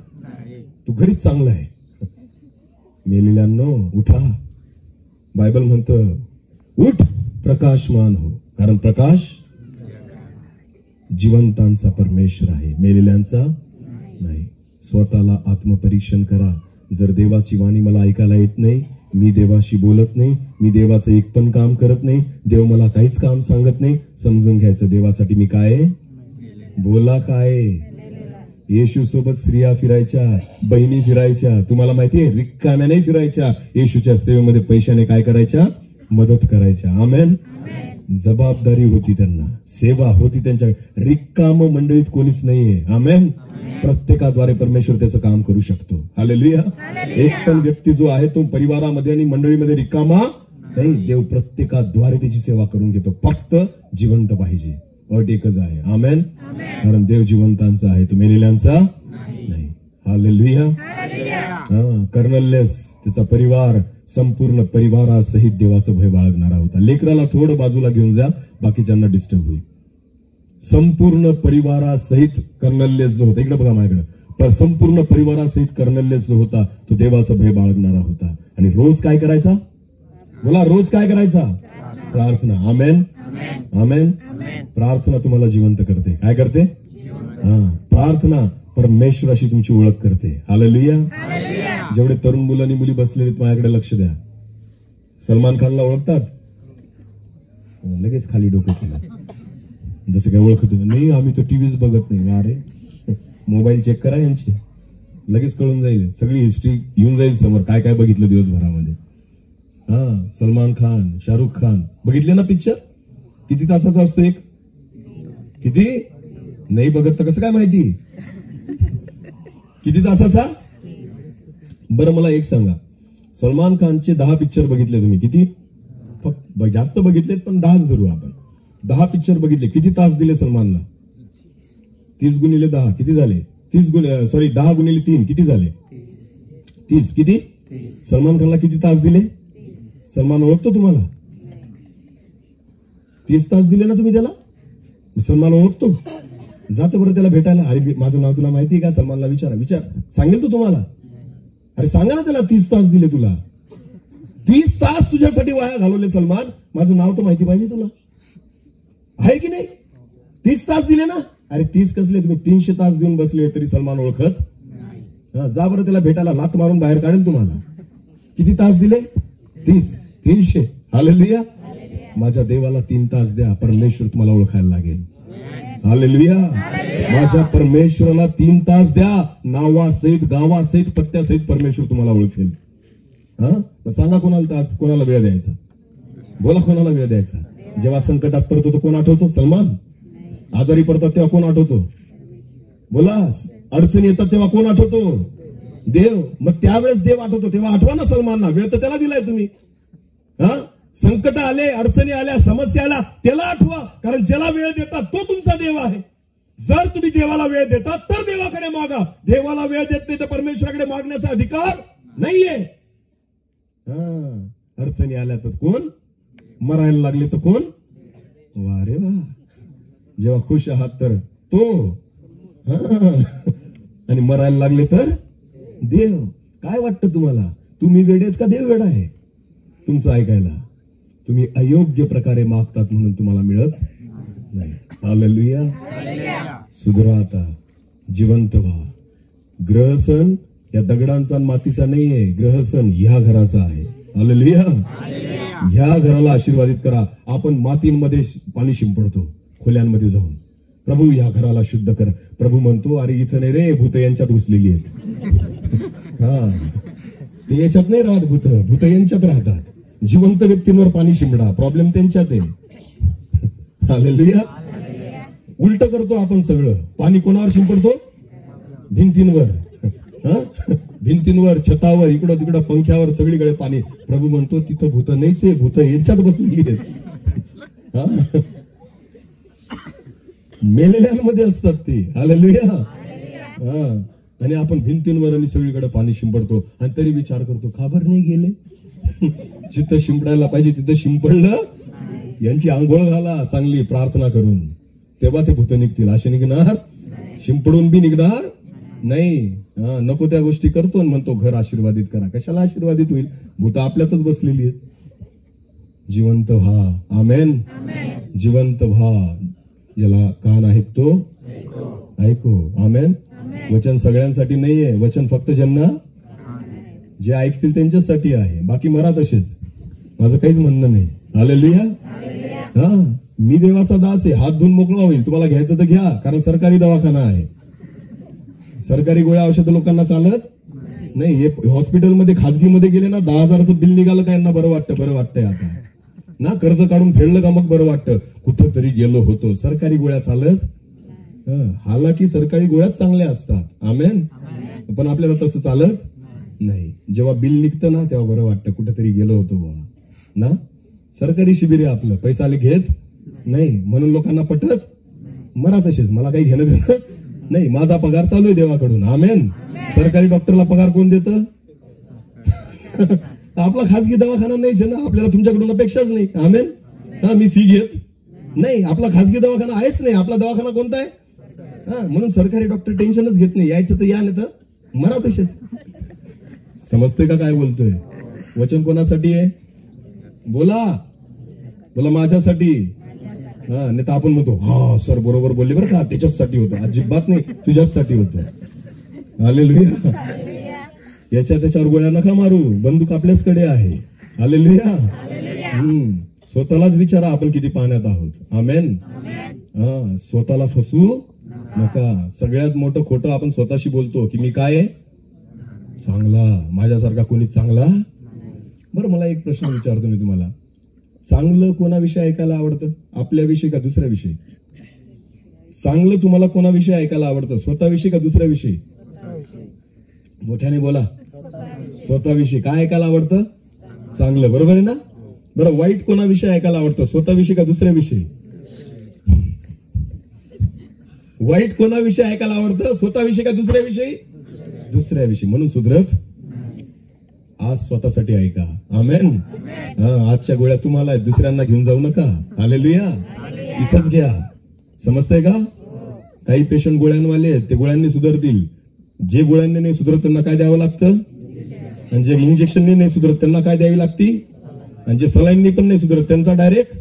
तू घरीच चांगला आहे. मेलेल्यांनो उठा. बायबल म्हणतं उठ प्रकाशमान हो, कारण प्रकाश जिवंतांचा परमेश्वर आहे, मेलेल्यांचा नाही. स्वतःला आत्मपरीक्षण करा. जर देवाची वाणी मला ऐकायला येत नाही, मी देवाशी बोलत नाही, मी देवाचं एक पण काम करत नाही, देव मला काहीच काम सांगत नाही, समजून घ्यायचं देवासाठी मी काय आहे. बोला काय? येशू सोबत स्त्रिया फिरायच्या, बहिणी फिरायच्या. तुम्हाला माहितीये रिकाम्याने फिरायच्या. येशूच्या सेवेमध्ये पैशाने काय करायच्या? मदत करायच्या. आमेन. जबाबदारी होती त्यांना, सेवा होती त्यांच्या. रिकाम मंडळीत कोणीच नाहीये. आमेन. प्रत्येकाद्वारे परमेश्वर त्याचं काम करू शकतो. हालेलुया. एक पण व्यक्ती जो आहे तो परिवारामध्ये आणि मंडळीमध्ये रिकामा नाही. देव प्रत्येकाद्वारे त्याची सेवा करून घेतो. फक्त जिवंत पाहिजे. अट एकच आहे. आमेन. कारण देव जिवंतांचा आहे, तो मेलेल्यांचा नाही. हालेलुया. कर्नलियस त्याचा परिवार संपूर्ण परिवारासहित देवाचं भय बाळगणारा होता. लेकराला थोडं बाजूला घेऊन जा, बाकीच्यांना डिस्टर्ब होईल. संपूर्ण परिवारासहित कर्नलियस जो होता, इकडे बघा माझ्याकडे, तर संपूर्ण परिवारासहित कर्नलियस जो होता तो देवाचा भय बाळगणारा होता. आणि रोज काय करायचा? बोला, रोज काय करायचा? प्रार्थना. आमेन. आमेन. प्रार्थना तुम्हाला जिवंत करते. काय करते? प्रार्थना परमेश्वराशी तुमची ओळख करते. हालेलुया. जेवढे तरुण मुलांनी मुली बसलेले माझ्याकडे लक्ष द्या. सलमान खानला ओळखतात? लगेच खाली डोकं केलं, जसं काय ओळखत नाही. आम्ही तो टीव्हीच बघत नाही. अरे मोबाईल चेक करा यांची, लगेच कळून जाईल. सगळी हिस्ट्री येऊन जाईल समोर, काय काय बघितलं दिवसभरामध्ये. सलमान खान, शाहरुख खान बघितले ना पिक्चर? किती तासाचा असतो एक? किती? नाही बघत तर कसं काय माहिती किती तासाचा? बरं मला एक सांगा, सलमान खानचे 10 पिक्चर बघितले तुम्ही? किती? फक्त जास्त बघितलेत पण 10च धरू आपण. 10 पिक्चर बघितले. किती तास दिले सलमानला? 30 गुणिले 10 किती झाले? 10 गुणिले 3 किती झाले? 30. किती? सलमान खानला किती तास दिले? सलमान ओळखतो तुम्हाला? 30 तास दिले ना तुम्ही त्याला. सलमान ओळखतो? जातो बरं त्याला भेटायला. अरे माझं नाव तुला माहितीये का? सलमानला विचार सांगेल तो तुम्हाला. अरे सांगा ना त्याला, 30 तास दिले तुला. 30 तास तुझ्यासाठी वाया घालवले सलमान. माझं नाव तर माहिती पाहिजे तुला, आहे की नाही? 30 तास दिले ना. अरे 30 कसले, तुम्ही 300 तास देऊन बसले तरी सलमान ओळखत. जा बरं त्याला भेटायला, लात मारून बाहेर काढेल तुम्हाला. किती तास दिले? 30, 300. हालेलुया. माझ्या देवाला 3 तास द्या, परमेश्वर तुम्हाला ओळखायला लागेल. हालेलुया. माझ्या परमेश्वराला 3 तास द्या, नावासहित गावासहित पत्त्यासहित परमेश्वर तुम्हाला ओळखेल. सांगा कोणाला तास, कोणाला वेळ द्यायचा? बोला, कोणाला वेळ द्यायचा? जेव्हा संकटात पडतो तो कोण आठवतो? सलमान. आजारी पडतात तेव्हा कोण आठवतो? बोला. अडचणी येतात तेव्हा कोण आठवतो? देव. मग त्यावेळेस देव आठवतो तेव्हा आठवा ना सलमानना. वेळ तर त्याला दिलाय तुम्ही. संकट आले, अडचणी आल्या, समस्या आल्या, त्याला आठवा. कारण ज्याला वेळ देतात तो तुमचा देव आहे. जर तुम्ही देवाला वेळ देता तर देवाकडे मागा. देवाला वेळ देत नाही तर परमेश्वराकडे मागण्याचा अधिकार नाहीये. अडचणी आल्या तर कोण? मरायला लागले तर कोण? वा रे वा. जेव्हा खुश आहात तर तो, आणि मरायला लागले तर देव. काय वाटतं तुम्हाला? तुम्ही वेड आहेत का देव वेड आहे तुमचं ऐकायला? तुम्ही अयोग्य प्रकारे मागतात म्हणून तुम्हाला मिळत नाही. हालेलुया. सुधरा आता, जिवंत व्हा. ग्रहसन या दगडांचा आणि मातीचा नाहीये, ग्रहसन ह्या घराचा आहे. हालेलुया. ह्या घराला आशीर्वादित करा. आपण मातींमध्ये पाणी शिंपडतो खोल्यांमध्ये जाऊन. प्रभू या घराला शुद्ध कर. प्रभू म्हणतो, अरे इथं नाही रे, भूत यांच्यात घुसलेली आहेत. ते याच्यात नाही राहत, भूत भूत यांच्यात राहतात. जिवंत व्यक्तींवर पाणी शिंपडा, प्रॉब्लेम त्यांच्यात आहे. हालेलुया. उलट करतो आपण सगळं. पाणी कोणावर शिंपडतो? भिंतींवर. भिंतींवर, छतावर, इकडं तिकडं, पंख्यावर, सगळीकडे पाणी. प्रभू म्हणतो तिथं भूत नाहीच आहे, भूत यांच्यात बसलेली आहेत. मेलेल्यांमध्ये असतात ते. हालेलुया. आणि आपण भिंतींवर आणि सगळीकडे पाणी शिंपडतो आणि तरी विचार करतो खबर नाही गेले. जिथं शिंपडायला पाहिजे तिथं शिंपडलं. यांची आंघोळ घाला चांगली प्रार्थना करून, तेव्हा ते भूत निघतील. असे निघणार? शिंपडून बी निघणार नाही. नको त्या गोष्टी करतो म्हणतो घर आशीर्वादित करा. कशाला आशीर्वादित होईल? भूत आपल्यातच बसलेली आहेत. जिवंत व्हा. आमेन. जिवंत व्हा. ज्याला कान आहेत तो ऐको. आमेन. वचन सगळ्यांसाठी नाहीये, वचन फक्त ज्यांना जे ऐकतील त्यांच्यासाठी आहे. बाकी मरा तसेच, माझं काहीच म्हणणं नाही. हालेलुया. मी देवाचा दास आहे, हात धुवून मोकळा होईल. तुम्हाला घ्यायचं तर घ्या, कारण सरकारी दवाखाना आहे. सरकारी गोळ्या औषधं लोकांना चालत नाही. हे हॉस्पिटलमध्ये खाजगीमध्ये गेले ना, 10,000चं बिल निघालं का यांना बरं वाटतं. बरं वाटतंय आता ना, कर्ज काढून फेडलं का मग बरं वाटतं. कुठं तरी गेलो होतो. सरकारी गोळ्या चालत. हालाकी सरकारी गोळ्याच चांगल्या असतात. आमेन. पण आपल्याला तसं चालत नाही. जेव्हा बिल निघतं ना तेव्हा बरं वाटतं, कुठेतरी गेलो होतो बाबा ना. सरकारी शिबिर आहे आपलं, पैसा आले घेत नाही म्हणून लोकांना पटत. मरा तसेच, मला काही घेणं देणं नाही. माझा पगार चालू आहे देवाकडून. आमेन. सरकारी डॉक्टरला पगार कोण देतं? आपला खासगी दवाखाना नाहीच आहे ना, आपल्याला तुमच्याकडून अपेक्षाच नाही. आमेन. मी फी घेत नाही. आपला खासगी दवाखाना आहेच नाही. आपला दवाखाना कोणता आहे? म्हणून सरकारी डॉक्टर टेन्शनच घेत नाही. यायचं तर या, नाही तर मरा तसेच. समजते का काय बोलतोय? वचन कोणासाठी आहे? बोला. बोला. माझ्यासाठी. नाही तर आपण म्हणतो हा सर बरोबर बोलले बरं का, त्याच्यासाठी होतं. अजिबात नाही, तुझ्यासाठी होतं. हालेलुया. याच्या त्याच्यावर गोळ्या नका मारू, बंदूक आपल्याचकडे आहे. हालेलुया. स्वतःलाच विचारा आपण किती पाण्यात आहोत. आमेन. स्वतःला फसवू नका. सगळ्यात मोठं खोटं आपण स्वतःशी बोलतो की मी काय चांगला, माझ्यासारखा कोणी चांगला. बरं, मला एक प्रश्न विचारतो मी तुम्हाला. चांगलं कोणाविषयी ऐकायला आवडतं? आपल्याविषयी का दुसऱ्याविषयी? चांगलं तुम्हाला कोणाविषयी ऐकायला आवडतं? स्वतःविषयी का दुसऱ्याविषयी? मोठ्याने बोला. स्वतःविषयी. काय ऐकायला आवडतं? चांगलं. बरोबर आहे ना? बरं, वाईट कोणाविषयी ऐकायला आवडतं? स्वतःविषयी का दुसऱ्याविषयी? वाईट कोणाविषयी ऐकायला आवडतं? स्वतःविषयी का दुसऱ्याविषयी? दुसऱ्याविषयी. म्हणून सुधरत आज स्वतःसाठी ऐका. आमेन. आजच्या गोळ्या तुम्हाला आहेत, दुसऱ्यांना घेऊन जाऊ नका. हालेलुया. इथंच घ्या. समजतंय का? काही पेशंट गोळ्यांवाले आहेत, ते गोळ्यांनी सुधारतील. जे गोळ्यांनी नाही सुधरत त्यांना काय द्यावं लागतं? आणि जे इंजेक्शनने नाही सुधरत त्यांना काय द्यावी लागती? आणि जे सलाईननी पण नाही सुधरत त्यांचा डायरेक्ट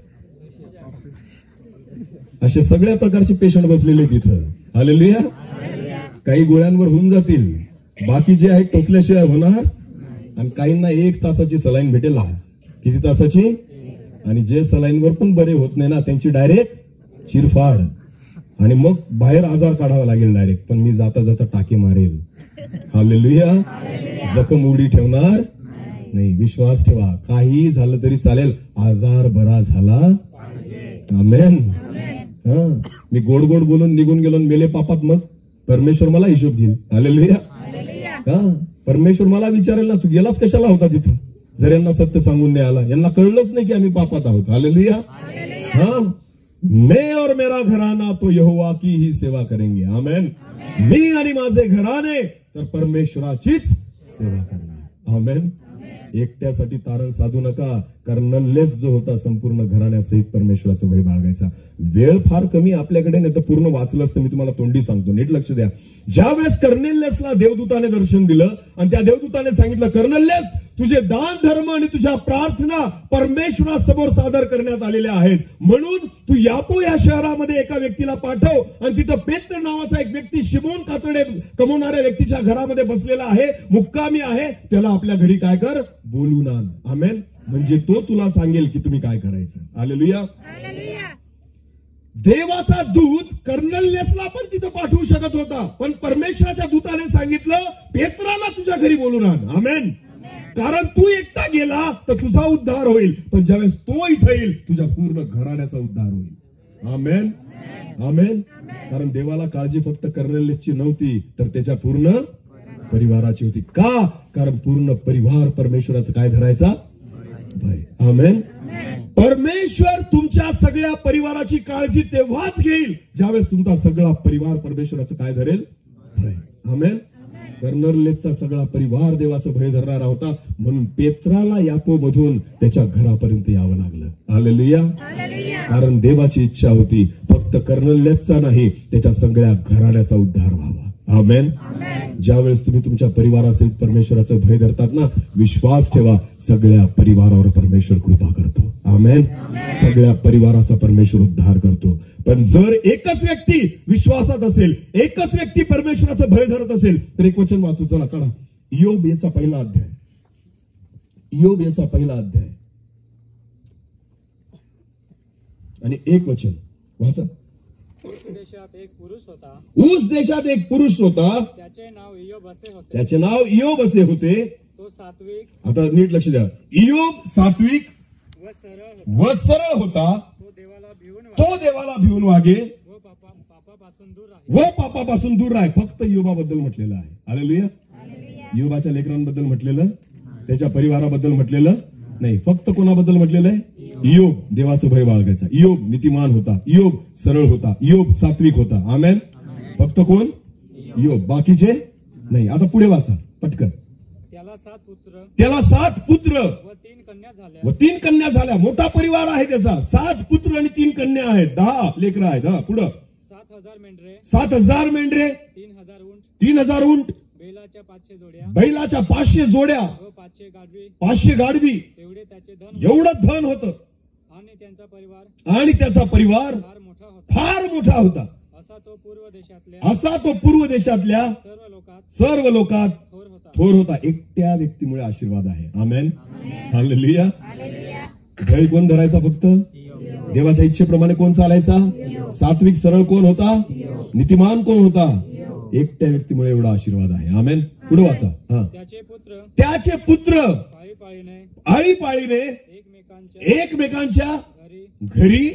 असे सगळ्या प्रकारचे पेशंट बसलेले तिथं. हालेलुया. काही गोळ्यांवर होऊन जातील, बाकी जे आहे टोचल्याशिवाय होणार. आणि काहींना 1 तासाची सलाईन भेटेल आज. किती तासाची? आणि जे सलाईनवर पण बरे होत नाही ना, त्यांची डायरेक्ट चिरफाड. आणि मग बाहेर आजार काढावा लागेल डायरेक्ट. पण मी जाता जाता टाके मारेल. हालेलुया. जखम उडी ठेवणार नाही. विश्वास ठेवा, काही झालं तरी चालेल, आजार बरा झाला. आमेन. मी गोड गोड बोलून निघून गेलो, मेले पापात, मग परमेश्वर मला हिशोब घेईल. हालेलुया. परमेश्वर मला विचारेल ना, तू गेलास कशाला होता तिथं, जर यांना सत्य सांगून नाही आला. यांना कळलंच नाही की आम्ही पापात आहोत. हालेलुया. मैं और मेरा घराना तो यहोवा की ही सेवा करेंगे. आमेन. मी आणि माझे घराणे तर परमेश्वराचीच सेवा करणार. आमेन. एकट्यासाठी तारण साधू नका. कर्नललेस जो होता संपूर्ण घराण्यासहित परमेश्वराचं भय बाळगायचा. वेळ फार कमी आपल्याकडे, नाही तर पूर्ण वाचलं असतं. मी तुम्हाला तोंडी सांगतो, नीट लक्ष द्या. ज्या वेळेस कर्नललेसला देवदूताने दर्शन दिलं आणि त्या देवदूताने सांगितलं, कर्नललेस, तुझे दान धर्म आणि तुझ्या प्रार्थना परमेश्वरासमोर सादर करण्यात आलेल्या आहेत, म्हणून तू यापो या शहरामध्ये एका व्यक्तीला पाठव आणि तिथं पेत्र नावाचा एक व्यक्ती शिमोन कातडे कमवणाऱ्या व्यक्तीच्या घरामध्ये बसलेला आहे, मुक्कामी आहे, त्याला आपल्या घरी काय कर, बोलून आण. आमेन. म्हणजे तो तुला सांगेल की तुम्ही काय करायचं. हालेलुया. देवाचा दूत कर्नललेसला पण तिथं पाठवू शकत होता, पण परमेश्वराच्या दूताने सांगितलं, पेत्राला तुझ्या घरी बोलून आण. आमेन. कारण तू एकटा गेला तर तुझा उद्धार होईल, पण ज्यावेळेस तो इथं येईल तुझ्या पूर्ण घराण्याचा उद्धार होईल. आमेन. आमेन. कारण देवाला काळजी फक्त कर्नललेसची नव्हती, तर त्याच्या पूर्ण परिवाराची होती. का? कारण पूर्ण परिवार परमेश्वराचं काय धरायचा, भय. आमेन. परमेश्वर तुमच्या सगळ्या परिवाराची काळजी तेव्हाच घेईल ज्यावेळेस तुमचा सगळा परिवार परमेश्वराचं काय धरेल, भय. आमेन. कर्नललेसचा सगळा परिवार देवाचं भय धरणारा होता, म्हणून पेत्राला यापो मधून त्याच्या घरापर्यंत यावं लागलं. हालेलुया. कारण देवाची इच्छा होती फक्त कर्नललेसचा नाही, त्याच्या सगळ्या घराण्याचा उद्धार व्हावा. आमेन. ज्यावेळेस तुम्ही तुमच्या परिवारासहित परमेश्वराचं भय धरतात ना, विश्वास ठेवा, सगळ्या परिवारावर परमेश्वर कृपा करतो. आमेन. सगळ्या परिवाराचा परमेश्वर उद्धार करतो. पण जर एकच व्यक्ती विश्वासात असेल, एकच व्यक्ती परमेश्वराचं भय धरत असेल, तर एक वचन वाचू, चला काढा. इयोब याचा पहिला अध्याय. इयोब याचा पहिला अध्याय आणि एक वचन वाचा. उस देशात एक पुरुष होता, उस देशात एक पुरुष होता, त्याचे नाव इयोब असे होते. त्याचे नाव इयोब असे होते. तो सात्विक, आता नीट लक्ष द्या. इयोब सात्विक व सरळ होता. व सरळ होता, तो देवाला भिवून वागे व पापापासून दूर राही. व पापापासून दूर राहे. फक्त इयोबाबद्दल म्हटलेलं आहे. हालेलुया. इयोबाच्या लेकरांबद्दल म्हटलेलं, त्याच्या परिवाराबद्दल म्हटलेलं नाही. फक्त कोणाबद्दल म्हटलेलं आहे? इयोब देवाचं भय बाळगायचा. इयोब नीतिमान होता, इयोब सरळ होता, इयोब सात्विक होता. आमेन. फक्त कोण? इयोब, बाकीचे नाही. आता पुढे वाचा पटकन. त्याला 7 पुत्र, त्याला 7 पुत्र व 3 कन्या झाल्या. व 3 कन्या झाल्या. मोठा परिवार आहे त्याचा. 7 पुत्र आणि 3 कन्या आहेत. 10 लेकरं आहेत. पुढं 7,000 मेंढरे, 7,000 मेंढरे, 3,000 उंट, 3,000 उंट, बैलाच्या 500 जोड्या, बैलाच्या 500 जोड्या, व 500 गाढवी. 500 गाढवी. एवढे त्याचे धन, एवढं धन होतं. आणि त्यांचा परिवार आणि त्याचा परिवार फार मोठा होता. फार मोठा होता. असा तो पूर्व देशातल्या पूर्व देशातल्या सर्व लोकात थोर होता. थोर होता. एकट्या व्यक्तीमुळे आशीर्वाद आहे. आमेन. हालेलुया. भय कोण धरायचा? फक्त देवाच्या इच्छेप्रमाणे. कोण चालायचा? सात्विक सरळ कोण होता? नीतिमान कोण होता? एकट्या व्यक्तीमुळे एवढा आशीर्वाद आहे. आमेन. पुढे वाचा. त्याचे पुत्र आळीपाळीने एकमेकांच्या घरी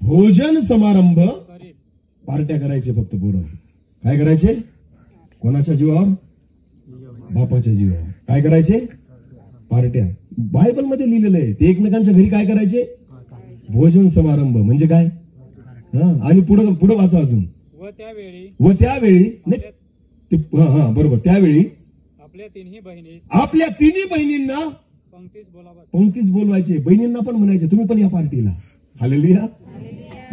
भोजन समारंभ पार्ट्या करायचे. फक्त पोरं काय करायचे? कोणाच्या जीवावर? बापाच्या जीवावर. काय करायचे? पार्ट्या. बायबल मध्ये लिहिलेलं आहे ते एकमेकांच्या घरी काय करायचे? भोजन समारंभ. म्हणजे काय? आणि पुढे वाचा अजून. व त्यावेळी बरोबर. त्यावेळी आपल्या तिन्ही बहिणींना पंक्तीस बोलवायचे. बहिणींना पण म्हणायचे तुम्ही पण या पार्टीला. हालेलुया.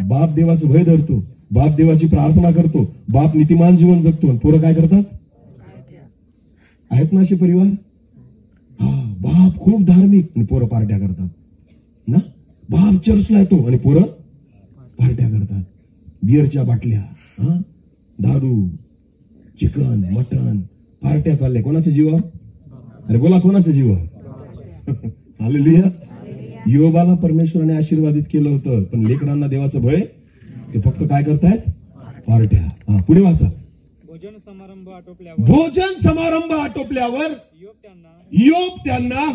बाप देवाचं भय धरतो, बाप देवाची प्रार्थना करतो, बाप नीतिमान जीवन जगतो. पोरं काय करतात? आहेत ना असे परिवार. बाप खूप धार्मिक आणि पोरं पार्ट्या करतात ना. बाप चर्चला येतो आणि पोरं पार्ट्या करतात, बिअरच्या बाटल्या, हा, दारू, चिकन, मटन, पार्ट्या चालल्या. कोणाच्या जीवा? अरे बोला, कोणाच्या जीवा? हालेलुया. योबाला परमेश्वराने आशीर्वादित केलं होतं, पण लेकरांना देवाचं भय, ते फक्त काय करतायत? पार्ट्या. हा, पुढे वाचा. भोजन समारंभ आटोपल्यावर भोजन समारंभ आटोपल्यावर योब त्यांना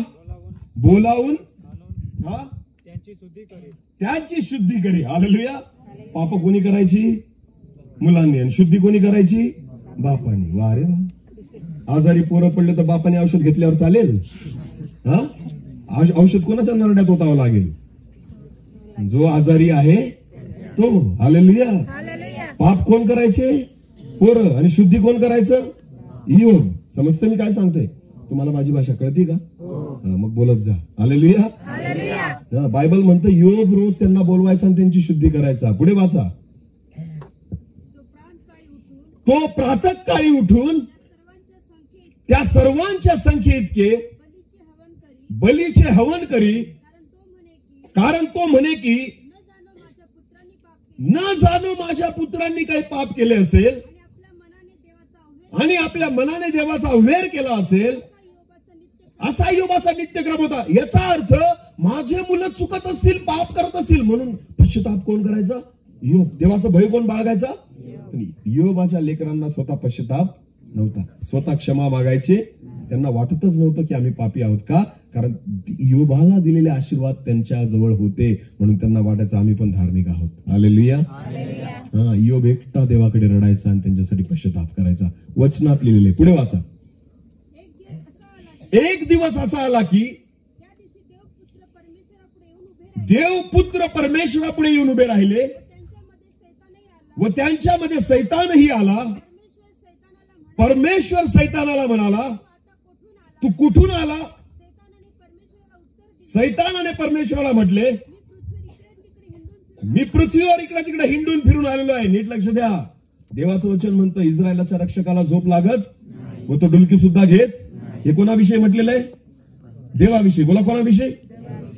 बोलावून आणून हा, त्यांची शुद्धी करीत. त्यांची शुद्धी करी. हालेलुया. पाप कोणी करायची? मुलांनी. आणि शुद्धी कोणी करायची? बापानी. वा रे वा. आजारी पोरं पडले तर बापाने औषध घेतल्यावर चालेल? हा, औषध कोणाच्या नरड्यात ओतावं लागेल? जो आजारी आहे तो. हालेलुया. पाप कोण करायचे? पोरं. आणि शुद्धी कोण करायचं? योग. समजतं मी काय सांगतोय? तुम्हाला माझी भाषा कळते का? मग बोलत जा. हालेलुया. बायबल म्हणतं योग रोज त्यांना बोलवायचा आणि त्यांची शुद्धी करायचा. पुढे वाचा. तो प्रातःकाळी उठून त्या सर्वांच्या संख्ये इतके बलीचे हवन करी, कारण तो म्हणे की न जाणो माझ्या पुत्रांनी काही पाप केले असेल आणि आपल्या मनाने देवाचा अव्हेर केला असेल, असा योबाचा नित्यक्रम होता. याचा अर्थ माझे मुलं चुकत असतील, पाप करत असतील, म्हणून पश्चाताप कोण करायचा? योग. देवाचा भय कोण बाळगायचा? योबाच्या लेकरांना स्वतः पश्चाताप नव्हता, स्वतः क्षमा मागायचे. त्यांना वाटतच नव्हतं की आम्ही पापी आहोत. का? कारण योबाला दिलेले आशीर्वाद त्यांच्या जवळ होते, म्हणून त्यांना वाटायचं आम्ही पण धार्मिक आहोत. हालेलुया. हा, योब एकटा देवाकडे रडायचा आणि त्यांच्यासाठी पश्चाताप करायचा. वचनात लिहिलेले. पुढे वाचा. एक दिवस असा आला की देवपुत्र परमेश्वरापुढे येऊन उभे राहिले व त्यांच्यामध्ये सैतानही आला. परमेश्वर सैतानाला म्हणाला, तू कुठून आला? सैतानाने परमेश्वराला म्हटले, मी पृथ्वीवर इकडे तिकडे हिंडून फिरून आलेलो आहे. नीट लक्ष द्या. देवाचं वचन म्हणतं इस्रायलाच्या रक्षकाला झोप लागत व तो डुलकी सुद्धा घेत. हे कोणाविषयी म्हटलेलं आहे? देवाविषयी. बोला, कोणाविषयी?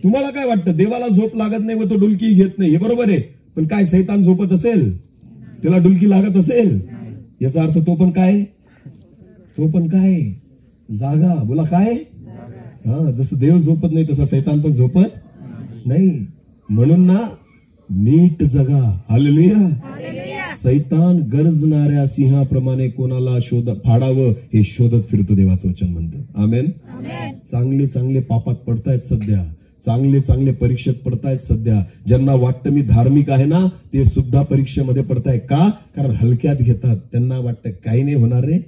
तुम्हाला काय वाटतं? देवाला झोप लागत नाही व तो डुलकी घेत नाही, हे बरोबर आहे. पण काय सैतान झोपत असेल, त्याला डुलकी लागत असेल, याचा अर्थ तो पण काय? तो पण काय? जागा. बोला, काय? हा, जसं देव झोपत नाही तसं सैतान पण झोपत नाही. म्हणून ना, नीट जगा. हालेलुया. सैतान गरजणाऱ्या सिंहाप्रमाणे कोणाला फाडावं हे शोधत फिरतो, देवाचं वचन म्हणतं. आमेन. चांगले चांगले पापात पडतायत सध्या, चांगले चांगले परीक्षेत पडतायत सध्या. ज्यांना वाटतं मी धार्मिक आहे ना, ते सुद्धा परीक्षेमध्ये पडताय. का? कारण हलक्यात घेतात. त्यांना वाटतं काही नाही होणार रे,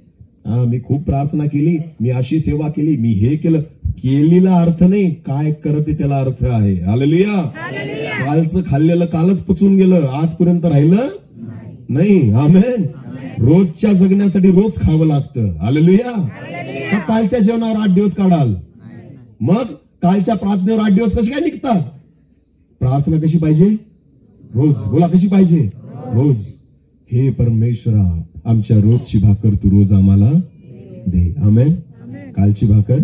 मी खूप प्रार्थना केली, मी अशी सेवा केली, मी हे केलं. केलेला अर्थ नाही, काय करते त्याला अर्थ आहे. हालेलुया. कालचं खाल्लेलं कालच पचून गेलं, आजपर्यंत राहिलं नाही. आमेन. रोजच्या जगण्यासाठी रोज खावं लागतं. हालेलुया. कालच्या जेवणावर 8 दिवस काढाल, मग कालच्या प्रार्थनेवर 8 दिवस कसे काय निघतात? प्रार्थना कशी पाहिजे? रोज. बोला, कशी पाहिजे? रोज. हे परमेश्वरा, आमच्या रोजची भाकर तू रोज आम्हाला दे. आमेन. कालची भाकर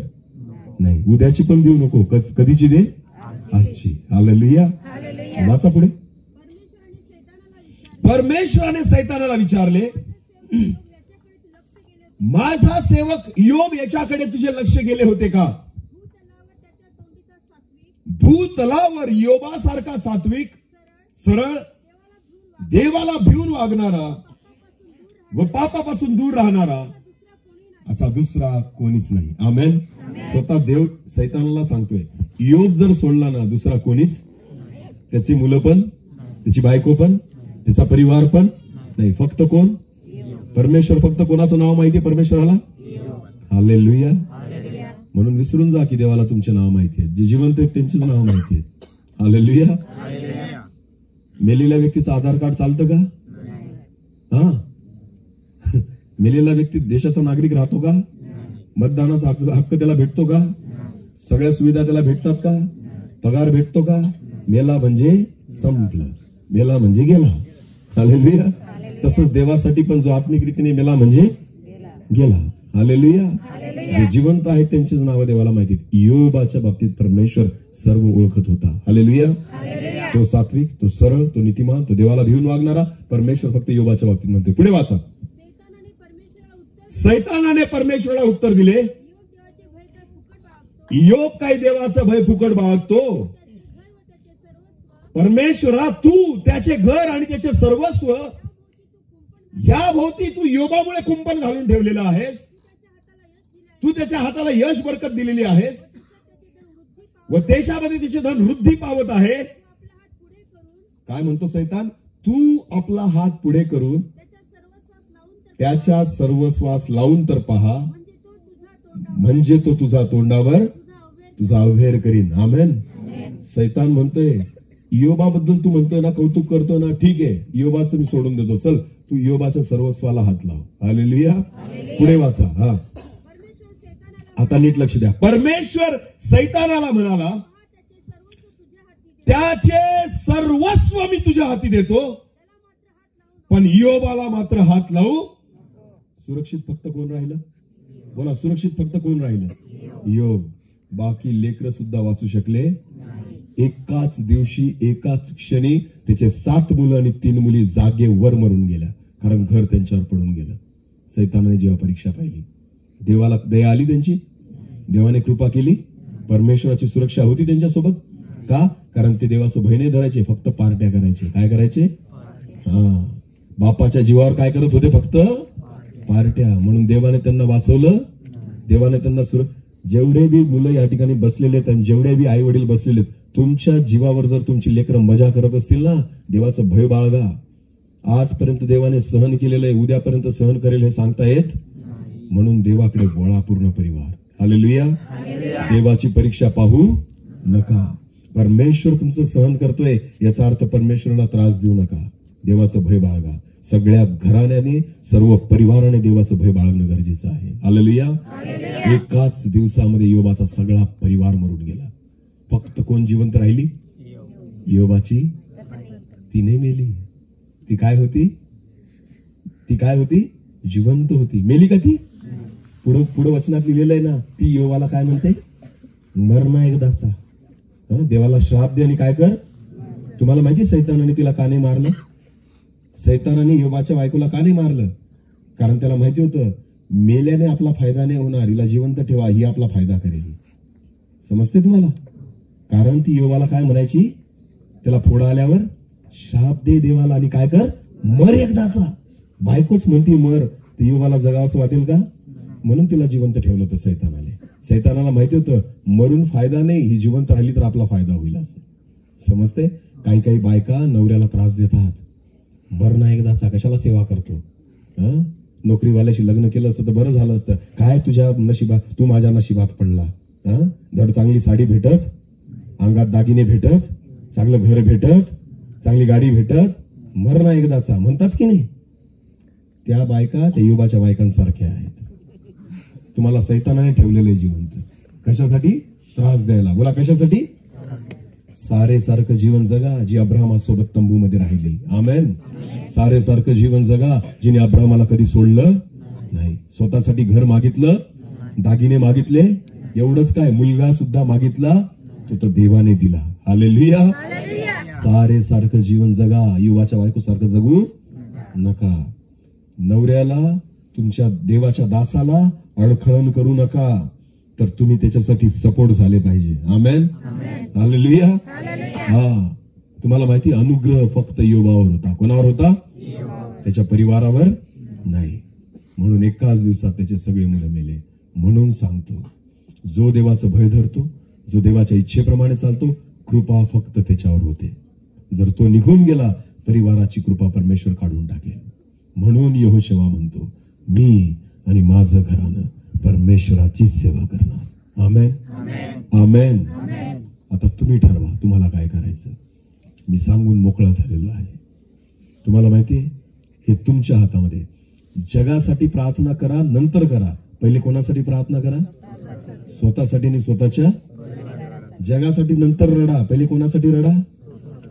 नाही, उद्याची पण देऊ नको. कधीची दे? आजची. हालेलुया. वाचा पुढे. परमेश्वराने सैतानाला विचारले, माझा सेवक योब याच्याकडे तुझे लक्ष गेले होते का? भूतलावर योबासारखा सात्विक, सरळ, देवाला भिवून वागणारा व पापापासून दूर राहणारा असा दुसरा कोणीच नाही. आमेन. स्वतः देव सैतानाला सांगतोय, योब जर सोडला ना, दुसरा कोणीच, त्याची मुलं पण, त्याची बायको पण, त्याचा परिवार पण नाही. फक्त कोण? परमेश्वर. फक्त कोणाचं नाव माहितीये परमेश्वराला? हालेलुया. म्हणून विसरून जा की देवाला तुमचे नाव माहिती आहेत. जे जिवंत आहेत त्यांचेच नाव माहिती आहेत. हालेलुया. मेलेल्या व्यक्तीचं आधार कार्ड चालतं का? हा, मेलेला व्यक्ती देशाचा नागरिक राहतो का? मतदानाचा हक्क त्याला भेटतो का? सगळ्या सुविधा त्याला भेटतात का? पगार भेटतो का? मेला म्हणजे संपलं, मेला म्हणजे गेला. हालेलुया. तसंच देवासाठी पण जो आत्मिक रीतीने मेला म्हणजे गेला. हालेलुया. जे जिवंत आहेत त्यांचीच नावं देवाला माहिती आहेत. योबाच्या बाबतीत परमेश्वर सर्व ओळखत होता. हालेलुया. तो सात्विक, तो सरळ, तो नीतिमान, तो देवाला भिवून वागणारा. परमेश्वर फक्त योबाच्या बाबतीत म्हणते. पुढे वाचा. सैतानाने परमेश्वराला उत्तर दिले, योब काय देवाचं भय फुकट बाळगतो? परमेश्वरा, तू त्याचे घर आणि त्याचे सर्वस्व या भोवती तू योबामुळे कुंपण घालून ठेवलेलं आहेस. तू त्याच्या हाताला यश बरकत दिलेली आहेस व देशामध्ये तिचे धन वृद्धी पावत आहे. काय म्हणतो सैतान? तू आपला हात पुढे करून त्याच्या सर्वस्वास लावून तर पहा, म्हणजे तो तुझा तोंडावर तुझा अवहेर करीन. आमेन. सैतान म्हणतोय, योबाबद्दल तू म्हणतोय ना, कौतुक करतो ना, ठीक आहे, योबाचं मी सोडून देतो, चल तू योबाच्या सर्वस्वाला हात लाव. हालेलुया. पुढे वाचा. हा, आता नीट लक्ष द्या. परमेश्वर सैतानाला म्हणाला, त्याचे सर्वस्व मी तुझ्या हाती देतो, पण योबाला मात्र हात लावू. सुरक्षित फक्त कोण राहिलं? बोला, सुरक्षित फक्त कोण राहिलं? योब. बाकी लेकरं सुद्धा वाचू शकले. एकाच दिवशी, एकाच क्षणी त्याचे 7 मुलं आणि 3 मुली जागेवर मरून गेल्या, कारण घर त्यांच्यावर पडून गेलं. सैतानाने जेव्हा परीक्षा पाहिली, देवाला दया आली, त्यांची देवाने कृपा केली. परमेश्वराची सुरक्षा होती त्यांच्यासोबत. का? कारण ते देवाचं भय नाही धरायचे, फक्त पार्ट्या करायचे. काय करायचे? बापाच्या जीवावर काय करत होते? फक्त पार्ट्या. म्हणून देवाने त्यांना वाचवलं. देवाने त्यांना जेवढे बी मुलं या ठिकाणी बसलेले आहेत आणि जेवढे बी आई वडील बसलेले आहेत, तुमच्या जीवावर जर तुमची लेकरं मजा करत असतील ना, देवाचं भय बाळगा. आजपर्यंत देवाने सहन केलेलं आहे, उद्यापर्यंत सहन करेल हे सांगता येत. म्हणून देवाकडे वळा पूर्ण परिवार. हालेलुया. देवाची परीक्षा पाहू नका. परमेश्वर तुमचं सहन करतोय याचा अर्थ परमेश्वराला त्रास देऊ नका. देवाचं भय बाळगा. सगळ्या घराण्याने, सर्व परिवाराने देवाचं भय बाळगणं गरजेचं आहे. हालेलुया. एकाच दिवसामध्ये योबाचा सगळा परिवार मरून गेला. फक्त कोण जिवंत राहिली? योबाची ती नाही मेली. ती काय होती? ती काय होती? जिवंत होती. मेली का ती? पुढे वचनात लिहिलेलं आहे ना, ती योबाला काय म्हणते? मरणा एकदाचा. देवाला श्राप दे आणि काय कर? तुम्हाला माहिती सैतानाने तिला का नाही मारलं? सैतानाने योबाच्या बायकोला का नाही मारलं? कारण त्याला माहिती होतं, मेल्याने आपला फायदा नाही होणार, हिला जिवंत ठेवा, ही आपला फायदा करेल. समजते तुम्हाला? कारण ती योबाला काय म्हणायची? त्याला फोडा आल्यावर श्राप दे देवाला आणि काय कर? मर एकदाचा. बायकोच म्हणती मर, ते योबाला जगावंसं वाटेल का? म्हणून तिला जिवंत ठेवलं होतं सैतानाने. सैतानाला माहिती होतं मरून फायदा नाही, ही जिवंत राहिली तर आपला फायदा होईल असं. समजते? काही काही बायका नवऱ्याला त्रास देतात. बरं ना एकदाचा, कशाला सेवा करतो? नोकरीवाल्याशी लग्न केलं असतं तर बरं झालं असतं. काय तुझ्या नशिबात, तू माझ्या नशिबात पडला. धड चांगली साडी भेटत, अंगात दागिने भेटत, चांगलं घर भेटत, चांगली गाडी भेटत, मर ना एकदाचा म्हणतात की नाही? त्या बायका त्या योबाच्या बायकांसारख्या आहेत. तुम्हाला सैतानाने ठेवलेले जिवंत. कशासाठी? त्रास द्यायला. बोला, कशासाठी? सारे सारखं जीवन जगा जी अब्राहमासोबत तंबूमध्ये राहिली. आमेन. सारे सारखं जीवन जगा जिने अब्राहमाला कधी सोडलं नाही. स्वतःसाठी घर मागितलं, दागिने मागितले, एवढंच काय, मुलगा सुद्धा मागितला, तो तर देवाने दिला. हालेलुया. सारे सारखं जीवन जगा. युवाच्या बायको सारखं जगू नका. नवऱ्याला, तुमच्या देवाच्या दासाला अडखळण करू नका, तर तुम्ही त्याच्यासाठी सपोर्ट झाले पाहिजे. आमेन. हालेलुया. हा, तुम्हाला माहिती, अनुग्रह फक्त योबावर होता. कोणावर होता? त्याच्या परिवारावर नाही. म्हणून एकाच दिवसात त्याचे सगळे मुलं मेले. म्हणून सांगतो, जो देवाचं भय धरतो, जो देवाच्या इच्छेप्रमाणे चालतो, कृपा फक्त त्याच्यावर होते. जर तो निघून गेला, परिवाराची कृपा परमेश्वर काढून टाकेल. म्हणून यहोशुआ म्हणतो, मी आणि माझं घरानं परमेश्वराची सेवा करणार. आमेन. आमेन. आता तुम्ही ठरवा तुम्हाला काय करायचं. मी सांगून मोकळा झालेलो आहे. तुम्हाला माहितीये, हे तुमच्या हातामध्ये. जगासाठी प्रार्थना करा, नंतर करा. पहिले कोणासाठी प्रार्थना करा? स्वतःसाठी आणि स्वतःच्या. जगासाठी नंतर रडा, पहिले कोणासाठी रडा?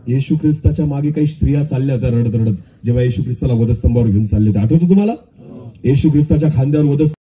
येशू ख्रिस्ताच्या मागे काही स्त्रिया चालल्या होत्या रडत रडत, जेव्हा येशू ख्रिस्ताला वधस्तंभावर घेऊन चालले होते. आठवतं तुम्हाला? येशू ख्रिस्ताच्या खांद्यावर